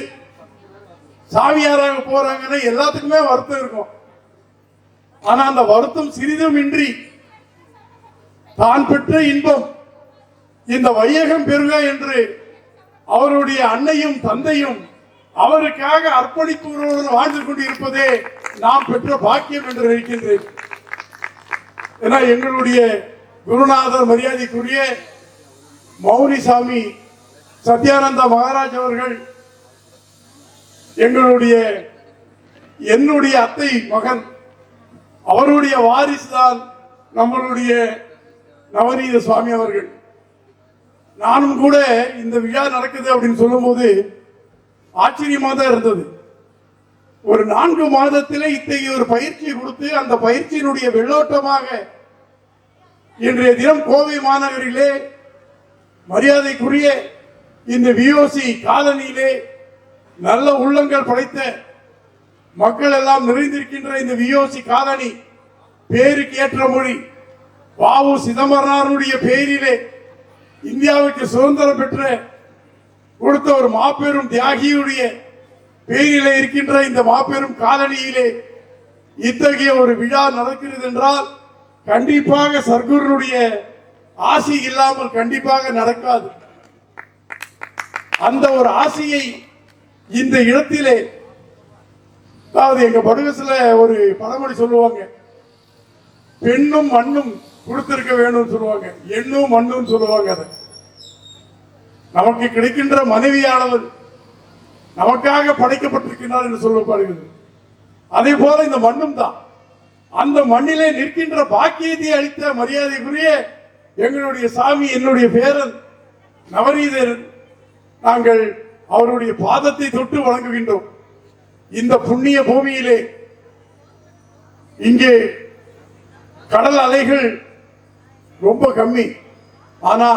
சாமியாராக போறாங்கன்னா எல்லாத்துக்குமே வருத்தம் இருக்கும். ஆனா அந்த வருத்தம் சிறிதும் இன்றி தான் பெற்ற இன்பம் இந்த வையகம் பெறுக என்று அவருடைய அன்னையும் தந்தையும் அவருக்காக அர்ப்பணிப்புகளோடு வாழ்ந்து கொண்டிருப்பதே நாம் பெற்ற பாக்கியம் என்று நினைக்கின்றேன். ஏன்னா எங்களுடைய குருநாதர் மரியாதைக்குரிய மௌனிசாமி சத்யானந்த மகாராஜ் அவர்கள் என்னுடைய அத்தை மகன், அவருடைய வாரிசு தான் நம்மளுடைய நவநீத சுவாமி அவர்கள். நானும் கூட இந்த விழா நடக்குது அப்படின்னு சொல்லும் போது ஆச்சரியமா தான் இருந்தது. ஒரு 4 மாதத்திலே இத்தகைய ஒரு பயிற்சி கொடுத்து அந்த பயிற்சியினுடைய வெள்ளோட்டமாக இன்றைய தினம் கோவை மாநகரிலே மரியாதைக்குரிய இந்த விஓசி காலனியிலே நல்ல உள்ளங்கள் படைத்த மக்கள் எல்லாம் நிறைந்திருக்கின்ற இந்த விஓசி காலனி பேருக்கு ஏற்ற மொழி வாவு சிதம்பரனாருடைய பெயரிலே இந்தியாவுக்கு சுதந்திரம் பெற்ற கொடுத்த ஒரு மாபெரும் தியாகியுடைய பெயரிலே இருக்கின்ற இந்த மாபெரும் காலனியிலே இத்தகைய ஒரு விழா நடக்கிறது என்றால் கண்டிப்பாக சர்க்குருடைய ஆசி இல்லாமல் கண்டிப்பாக நடக்காது. அந்த ஒரு ஆசையை இந்த இடத்திலே, அதாவது எங்க படுகசில ஒரு பழமொழி சொல்லுவாங்க, பெண்ணும் மண்ணும் கொடுத்திருக்க வேண்டும் சொல்லுவாங்க, எண்ணும் மண்ணும் சொல்லுவாங்க. அதை நமக்கு கிடைக்கின்ற மனைவியானவர் நமக்காக படைக்கப்பட்டிருக்கிறார் என்று சொல்லப்படுகிறது. அதே போல இந்த மண்ணும் தான். அந்த மண்ணிலே நிற்கின்ற பாக்கியத்தை அளித்த மரியாதைக்குரிய எங்களுடைய சாமி, என்னுடைய பேரன் நவநீதர், நாங்கள் அவருடைய பாதத்தை தொட்டு வணங்குகின்றோம். இந்த புண்ணிய பூமியிலே இங்கே கடல் அலைகள் ரொம்ப கம்மி, ஆனா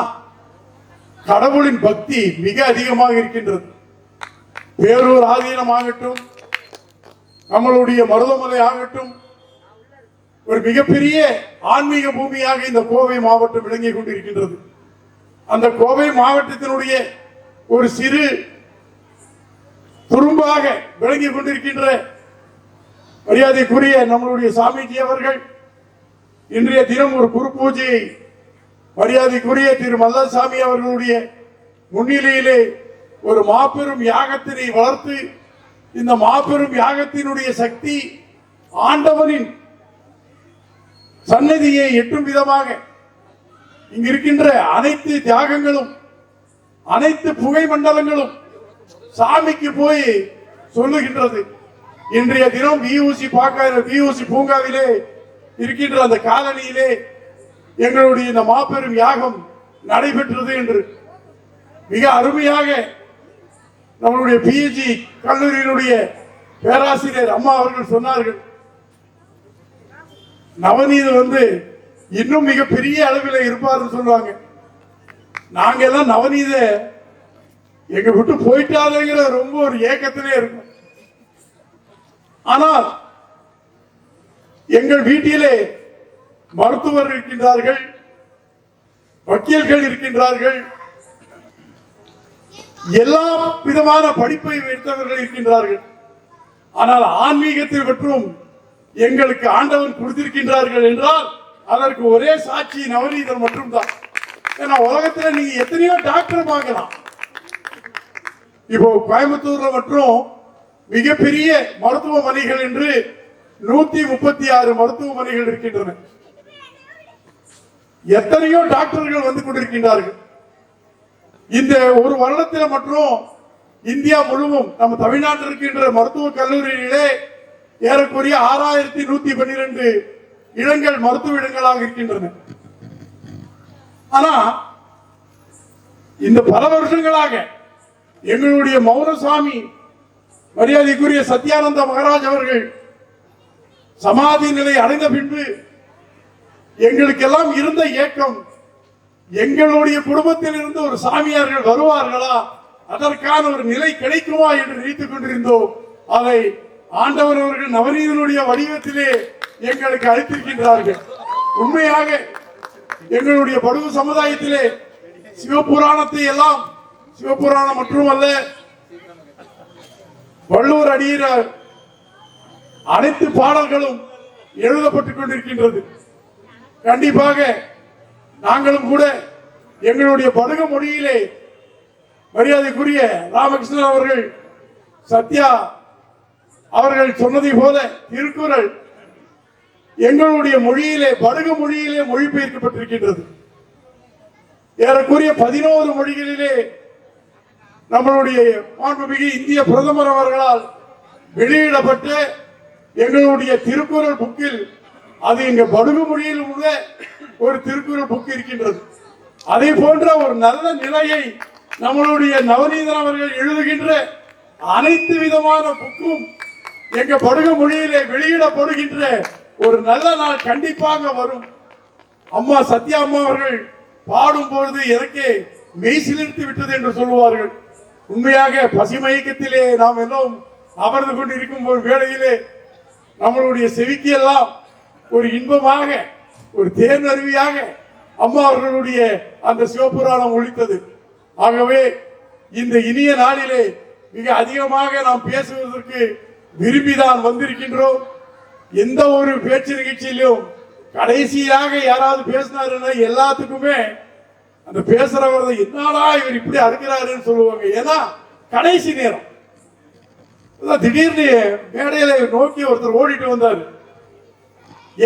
கடவுளின் பக்தி மிக அதிகமாக இருக்கின்றது. பேரூர் ஆதீனம் ஆகட்டும், நம்மளுடைய மருதமலை ஆகட்டும், ஒரு மிகப்பெரிய ஆன்மீக பூமியாக இந்த கோவை மாவட்டம் விளங்கிக் கொண்டிருக்கின்றது. அந்த கோவை மாவட்டத்தினுடைய ஒரு சிறு துரும்பாக விளங்கிக் கொண்டிருக்கின்ற மரியாதைக்குரிய நம்மளுடைய சாமிஜி அவர்கள் இன்றைய தினம் ஒரு குரு பூஜையை மரியாதைக்குரிய திரு மல்லசாமி அவர்களுடைய முன்னிலையிலே ஒரு மாபெரும் யாகத்தினை வளர்த்து, இந்த மாபெரும் யாகத்தினுடைய சக்தி ஆண்டவனின் சன்னதியை எட்டும் விதமாக இங்க இருக்கின்ற அனைத்து தியாகங்களும் அனைத்து புகை மண்டலங்களும் சாமிக்கு போய் சொல்லுகின்றது. இன்றைய தினம் வியூசி பூங்காவிலே இருக்கின்ற அந்த காலனியிலே எங்களுடைய இந்த மாபெரும் யாகம் நடைபெற்றது என்று மிக அருமையாக நம்மளுடைய பிஎச்சி கல்லூரியினுடைய பேராசிரியர் அம்மா அவர்கள் சொன்னார்கள். நவநீதர் இன்னும் மிக பெரிய அளவில் இருப்பார் சொல்லுவாங்க. நாங்க எல்லாம் நவநீத எங்க விட்டு போயிட்டாருங்கிற ரொம்ப ஒரு ஏக்கத்திலே இருக்கும். ஆனால் எங்கள் வீட்டிலே மருத்துவர் இருக்கின்றார்கள், வக்கீல்கள் இருக்கின்றார்கள், எல்லா விதமான படிப்பை எடுத்தவர்கள் இருக்கின்றார்கள். ஆனால் ஆன்மீகத்தில் மற்றும் எங்களுக்கு ஆண்டவன் கொடுத்திருக்கின்றார்கள் என்றால் அதற்கு ஒரே சாட்சி நவநீதர் மட்டும்தான். ஏன்னா உலகத்தில் நீங்க எத்தனையோ டாக்டர் பார்க்கலாம். இப்போ கோயம்புத்தூர்ல மற்றும் மிகப்பெரிய மருத்துவமனைகள் என்று 136 மருத்துவமனைகள் இருக்கின்றன. எத்தனையோ டாக்டர்கள் வந்து கொண்டிருக்கின்றார்கள். இந்த ஒரு வருடத்தில் மற்றும் இந்தியா முழுவதும் நம்ம தமிழ்நாட்டில் இருக்கின்ற மருத்துவக் கல்லூரியிலே ஏறக்குறைய 6112 இடங்கள் மருத்துவ இடங்களாக இருக்கின்றன. ஆனா இந்த பல வருஷங்களாக எங்களுடைய மௌனசாமி மரியாதைக்குரிய சத்யானந்த மகாராஜ் அவர்கள் சமாதி நிலை அடைந்த பின்பு எங்களுக்கெல்லாம் இருந்த ஏக்கம், எங்களுடைய குடும்பத்தில் இருந்து ஒரு சாமியார்கள் வருவார்களா, அதற்கான ஒரு நிலை கிடைக்குமா என்று நினைத்துக் கொண்டிருந்தோம். அதை ஆண்டவர் அவர்கள் நவநீதனுடைய வடிவத்திலே எங்களுக்கு அளித்திருக்கின்றார்கள். உண்மையாக எங்களுடைய படுகு சமுதாயத்திலே சிவபுராணத்தை எல்லாம், சிவபுராணம் மட்டுமல்ல, வள்ளுவர் அடியிற அனைத்து பாடல்களும் எழுதப்பட்டுக் கொண்டிருக்கின்றது. கண்டிப்பாக நாங்களும் கூட எங்களுடைய படுக மொழியிலே மரியாதைக்குரிய ராமகிருஷ்ணன் அவர்கள், சத்யா அவர்கள் சொன்னதை போல திருக்குறள் எங்களுடைய மொழியிலே படுக மொழியிலே மொழிபெயர்க்கப்பட்டிருக்கின்றது. ஏறக்குறைய 11 மொழிகளிலே நம்மளுடைய மாண்புமிகு இந்திய பிரதமர் அவர்களால் வெளியிடப்பட்ட எங்களுடைய திருக்குறள் புக்கில் அது எங்க படுகு மொழியில் உள்ள ஒரு திருக்குறள் புக் இருக்கின்றது. அதே போன்ற ஒரு நல்ல நிலையை நம்மளுடைய நவநீதன் அவர்கள் எழுதுகின்ற அனைத்து விதமான புக்கும் எங்க படுக மொழியிலே வெளியிடப்படுகின்ற ஒரு நல்ல நாள் கண்டிப்பாக வரும். அம்மா சத்யா அம்மா அவர்கள் பாடும் பொழுது எனக்கே மெய்சிலிர்த்து விட்டது என்று சொல்லுவார்கள். உண்மையாக பசிமயக்கத்திலே நாம் எல்லாம் அமர்ந்து கொண்டிருக்கும் ஒரு வேளையிலே நம்மளுடைய செவிக்கு எல்லாம் ஒரு இன்பமாக ஒரு தேன் அருவியாக அம்மா அவர்களுடைய அந்த சிவபுராணம் ஒலித்தது. ஆகவே இந்த இனிய நாளிலே மிக அதிகமாக நாம் பேசுவதற்கு விரும்பிதான் வந்திருக்கின்றோம். எந்த ஒரு பேச்சு நிகழ்ச்சியிலும் கடைசியாக யாராவது பேசினாருன்னா எல்லாத்துக்குமே அந்த பேசுறவர் என்னடா இவர் இப்படி அறுக்கிறாருன்னு சொல்லுவாங்க. ஏன்னா கடைசி நேரம் திடீர்னு மேடையில நோக்கி ஒருத்தர் ஓடிட்டு வந்தாரு.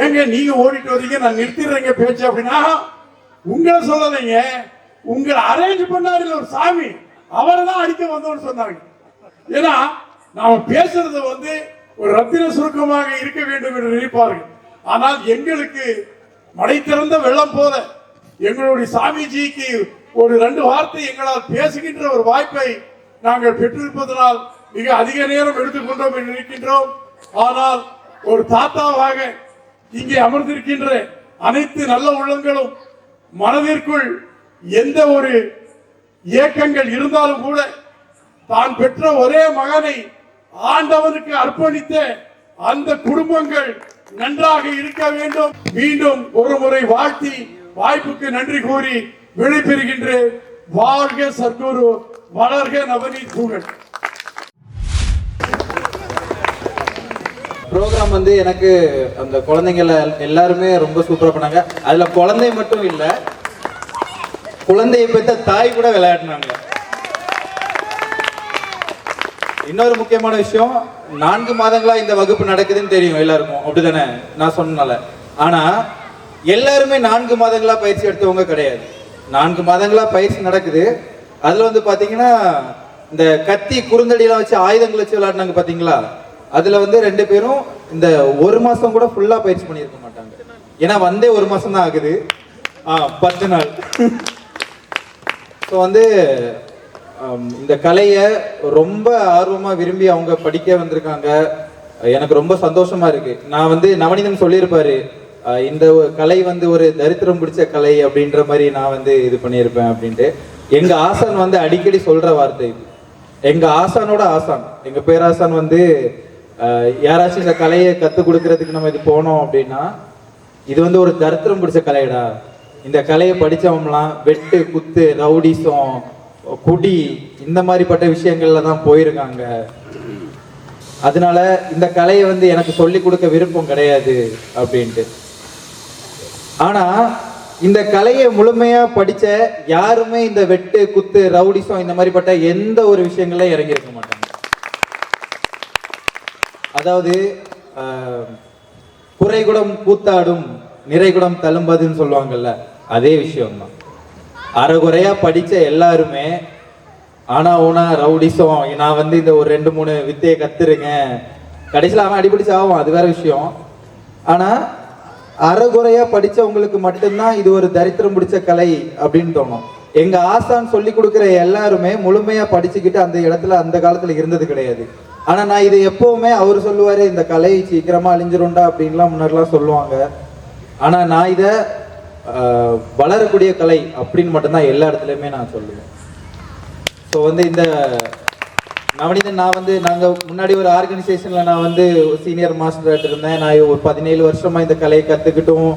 ஏங்க நீங்க ஓடிட்டு வந்தீங்க, நான் நிறுத்திடுறேங்க பேச்சு அப்படின்னா, உங்களை சொல்லலைங்க, உங்களை அரேஞ்ச் பண்ணாரு ஒரு சாமி, அவரை தான் அடிக்க வந்தோம்னு சொன்னாங்க. ஏன்னா நாம பேசுறது ஒரு ரத்தின சுருக்கமாக இருக்க வேண்டும் என்று நினைப்பார்கள். ஆனால் எங்களுக்கு மடை திறந்த வெள்ளம் போல எங்களுடைய சாமிஜிக்கு ஒரு 2 வார்த்தை எங்களால் பேசுகின்ற ஒரு வாய்ப்பை நாங்கள் பெற்றிருப்பதனால் மிக அதிக நேரம் எடுத்துக்கொண்டோம் என்று நினைக்கின்றோம். ஆனால் ஒரு தாத்தாவாக இங்கே அமர்ந்திருக்கின்ற அனைத்து நல்ல உள்ளங்களும் மனதிற்குள் எந்த ஒரு இயக்கங்கள் இருந்தாலும் கூட தான் பெற்ற ஒரே மகனை ஆண்டவனுக்கு அர்ப்பணித்த அந்த குடும்பங்கள் நன்றாக இருக்க வேண்டும். மீண்டும் ஒரு முறை வாழ்த்தி வாய்ப்புக்கு நன்றி கூறி விடைபெறுகின்றேன். வாழ்க சத்குரு, வளர்க நவநீத் புகழ். ப்ரோக்ராம் எனக்கு அந்த குழந்தைங்கள எல்லாருமே ரொம்ப சூப்பரா பண்ணாங்க. அதுல குழந்தை மட்டும் இல்ல, குழந்தையை பெற்ற தாய் கூட விளையாடினாங்க. இன்னொரு முக்கியமான விஷயம், 4 மாதங்களா இந்த வகுப்பு நடக்குதுன்னு தெரியும் எல்லாருக்கும், அப்படிதானே நான் சொன்னனால. ஆனா எல்லாருமே 4 மாதங்களா பயிற்சி எடுத்தவங்க கிடையாது. 4 மாதங்களா பயிற்சி நடக்குது. அதுல பாத்தீங்கன்னா இந்த கத்தி குறுந்தடியெல்லாம் வச்சு ஆயுதங்கள் வச்சு விளையாடினாங்க பாத்தீங்களா. அதுல 2 பேரும் இந்த 1 மாசம் கூட ஃபுல்லா பயிற்சி பண்ணியிருக்க மாட்டாங்க. ஏன்னா 1 மாசம் தான் ஆகுது, 10 நாள். ஸோ இந்த கலையை ரொம்ப ஆர்வமா விரும்பி அவங்க படிக்க வந்திருக்காங்க. எனக்கு ரொம்ப சந்தோஷமா இருக்கு. நான் நவநீதன் சொல்லியிருப்பாரு, இந்த கலை ஒரு தரித்திரம் பிடிச்ச கலை அப்படின்ற மாதிரி நான் இது பண்ணியிருப்பேன் அப்படின்ட்டு. எங்க ஆசான் அடிக்கடி சொல்ற வார்த்தை இது. எங்க ஆசானோட ஆசான், எங்க பேராசான் யாராச்சும் இந்த கலையை கற்றுக் கொடுக்கறதுக்கு நம்ம இது போனோம் அப்படின்னா, இது ஒரு தரித்திரம் பிடிச்ச கலைடா, இந்த கலையை படித்தவங்களாம் வெட்டு குத்து ரவுடிசம் குடி இந்த மாதிரிப்பட்ட விஷயங்கள்ல தான் போயிருக்காங்க. அதனால இந்த கலையை எனக்கு சொல்லி கொடுக்க விருப்பம் கிடையாது அப்படின்ட்டு. ஆனா இந்த கலையை முழுமையா படிச்ச யாருமே இந்த வெட்டு குத்து ரவுடிசம் இந்த மாதிரிப்பட்ட எந்த ஒரு விஷயங்கள்ல இறங்கி இருக்க மாட்டாங்க. அதாவது குறைகுடம் கூத்தாடும் நிறைகுடம் தழும்பதுன்னு சொல்லுவாங்கல்ல, அதே விஷயம்தான். அரைகுறையா படிச்ச எல்லாருமே ஆனா ஓனா ரவுடிசம், நான் இந்த ஒரு 2-3 வித்தையை கத்துருக்கேன், கடைசியில் அவன் அடிப்படிச்சு ஆகும், அது வேற விஷயம். ஆனா அரைகுறையா படிச்சவங்களுக்கு மட்டும்தான் இது ஒரு தரித்திரம் பிடிச்ச கலை அப்படின்னு தோணும். எங்க ஆசான் சொல்லி கொடுக்குற எல்லாருமே முழுமையா படிச்சுக்கிட்டு அந்த இடத்துல அந்த காலத்துல இருந்தது கிடையாது. ஆனா நான் இது எப்பவுமே அவர் சொல்லுவாரு, இந்த கலை சீக்கிரமா அழிஞ்சிரும்டா அப்படின்லாம் முன்னாடிலாம் சொல்லுவாங்க. ஆனா நான் இதை வளரக்கூடிய கலை அப்படின்னு மட்டும்தான் எல்லா இடத்துலையுமே நான் சொல்லுவேன். ஸோ இந்த நவநீதன் நாங்கள் முன்னாடி ஒரு ஆர்கனைசேஷனில் நான் சீனியர் மாஸ்டர் இருந்தேன். நான் ஒரு 17 வருஷமாக இந்த கலையை கற்றுக்கிட்டும்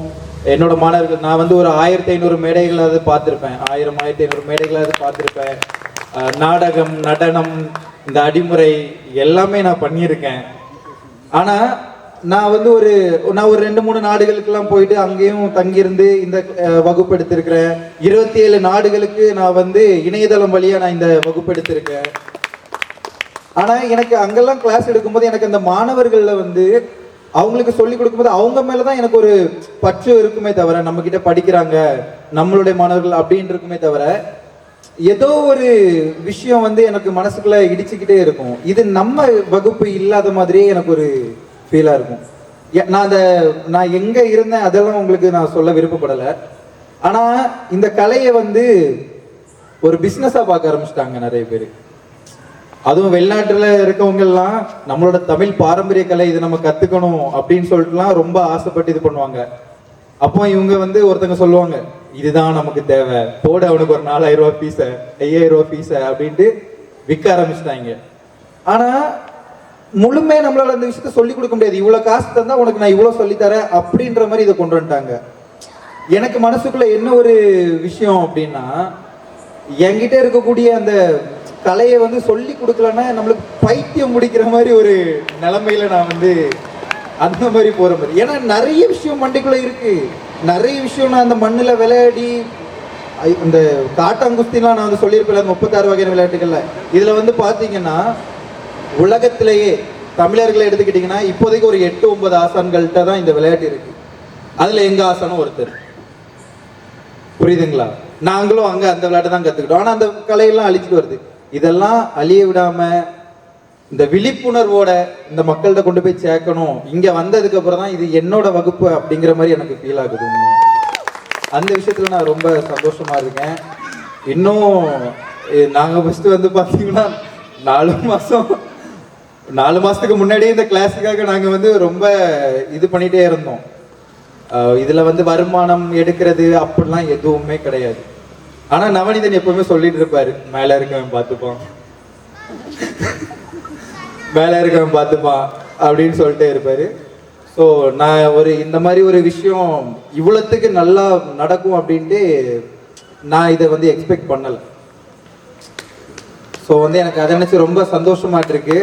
என்னோட மாணவர்கள் நான் ஒரு 1500 மேடைகளாவது பார்த்துருப்பேன். 1000-1500 மேடைகளாவது பார்த்துருப்பேன். நாடகம், நடனம், இந்த அடிமுறை எல்லாமே நான் பண்ணியிருக்கேன். ஆனால் நான் ஒரு 2-3 நாடுகளுக்கெல்லாம் போயிட்டு அங்கேயும் தங்கியிருந்து இந்த வகுப்பு எடுத்திருக்கிறேன். 27 நாடுகளுக்கு நான் இணையதளம் வழியாக நான் இந்த வகுப்பு எடுத்திருக்கேன். ஆனால் எனக்கு அங்கெல்லாம் கிளாஸ் எடுக்கும்போது எனக்கு அந்த மாணவர்களில் அவங்களுக்கு சொல்லி கொடுக்கும்போது அவங்க மேலே தான் எனக்கு ஒரு பற்று இருக்குமே தவிர, நம்மக்கிட்ட படிக்கிறாங்க நம்மளுடைய மாணவர்கள் அப்படின்னு இருக்குமே தவிர, ஏதோ ஒரு விஷயம் எனக்கு மனசுக்குள்ள இடிச்சுக்கிட்டே இருக்கும். இது நம்ம வகுப்பு இல்லாத மாதிரியே எனக்கு ஒரு ஃபீலாக இருக்கும். நான் எங்கே இருந்தேன் அதெல்லாம் உங்களுக்கு நான் சொல்ல விருப்பப்படலை. ஆனால் இந்த கலையை ஒரு பிஸ்னஸாக பார்க்க ஆரம்பிச்சிட்டாங்க நிறைய பேர். அதுவும் வெளிநாட்டுல இருக்கவங்க எல்லாம் நம்மளோட தமிழ் பாரம்பரிய கலை இதை நம்ம கத்துக்கணும் அப்படின்னு சொல்லிட்டுலாம் ரொம்ப ஆசைப்பட்டு இது பண்ணுவாங்க. அப்போ இவங்க வந்து ஒருத்தங்க சொல்லுவாங்க, இதுதான் நமக்கு தேவை, போட அவனுக்கு ஒரு 4000 ரூபாய் ஃபீஸ 5000 ரூபாய் ஃபீஸ அப்படின்ட்டு விற்க ஆரம்பிச்சிட்டாங்க. ஆனா முழுமையா நம்மளால அந்த விஷயத்த சொல்லி கொடுக்க முடியாது. இவ்வளவு காசு தந்தா உனக்கு நான் இவ்வளவு சொல்லித்தரேன் அப்படின்ற மாதிரி இதை கொண்டு வந்துட்டாங்க. எனக்கு மனசுக்குள்ள என்ன ஒரு விஷயம் அப்படின்னா, என்கிட்ட இருக்கக்கூடிய அந்த கலையை வந்து சொல்லி கொடுக்கலன்னா நம்மளுக்கு பைத்தியம் முடிக்கிற மாதிரி ஒரு நிலைமையில நான் வந்து அந்த மாதிரி போற மாதிரி. ஏன்னா நிறைய விஷயம் மண்டைக்குள்ள இருக்கு, நிறைய விஷயம். நான் அந்த மண்ணுல விளையாடி இந்த காட்டாங்குஸ்திலாம் நான் வந்து சொல்லியிருப்பேன் 36 வகையான விளையாட்டுகள்ல. இதுல வந்து பாத்தீங்கன்னா உலகத்திலேயே தமிழர்களை எடுத்துக்கிட்டீங்கன்னா இப்போதைக்கு ஒரு 8-9 ஆசான்கள்ட்ட தான் இந்த விளையாட்டு இருக்கு. அதுல எங்க ஆசானும் ஒருத்தர். புரியுதுங்களா? நாங்களும் அங்க அந்த விளையாட்டு தான் கத்துக்கிட்டோம். ஆனா அந்த கலையெல்லாம் அழிச்சிட்டு வருது. இதெல்லாம் அழிய விடாம இந்த விழிப்புணர்வோட இந்த மக்கள்கிட்ட கொண்டு போய் சேர்க்கணும். இங்க வந்ததுக்கு அப்புறம் தான் இது என்னோட வகுப்பு அப்படிங்கிற மாதிரி எனக்கு ஃபீல் ஆகுது. அந்த விஷயத்துல நான் ரொம்ப சந்தோஷமா இருக்கேன். இன்னும் நாங்க ஃபர்ஸ்ட் வந்து பாத்தீங்கன்னா 4 மாசத்துக்கு முன்னாடியே இந்த கிளாஸுக்காக நாங்க வந்து ரொம்ப இது பண்ணிட்டே இருந்தோம். இதுல வந்து வருமானம் எடுக்கிறது அப்படிலாம் எதுவுமே கிடையாது. ஆனா நவநீதன் எப்பவுமே சொல்லிட்டு இருப்பாரு, மேல இருக்கவன் பார்த்துப்பான், மேல இருக்கவன் பார்த்துப்பான் அப்படின்னு சொல்லிட்டே இருப்பாரு. ஸோ நான் இந்த மாதிரி ஒரு விஷயம் இவ்வளவுக்கு நல்லா நடக்கும் அப்படின்ட்டு நான் இதை வந்து எக்ஸ்பெக்ட் பண்ணலை. ஸோ வந்து எனக்கு அதை நினைச்சு ரொம்ப சந்தோஷமா இருக்கு.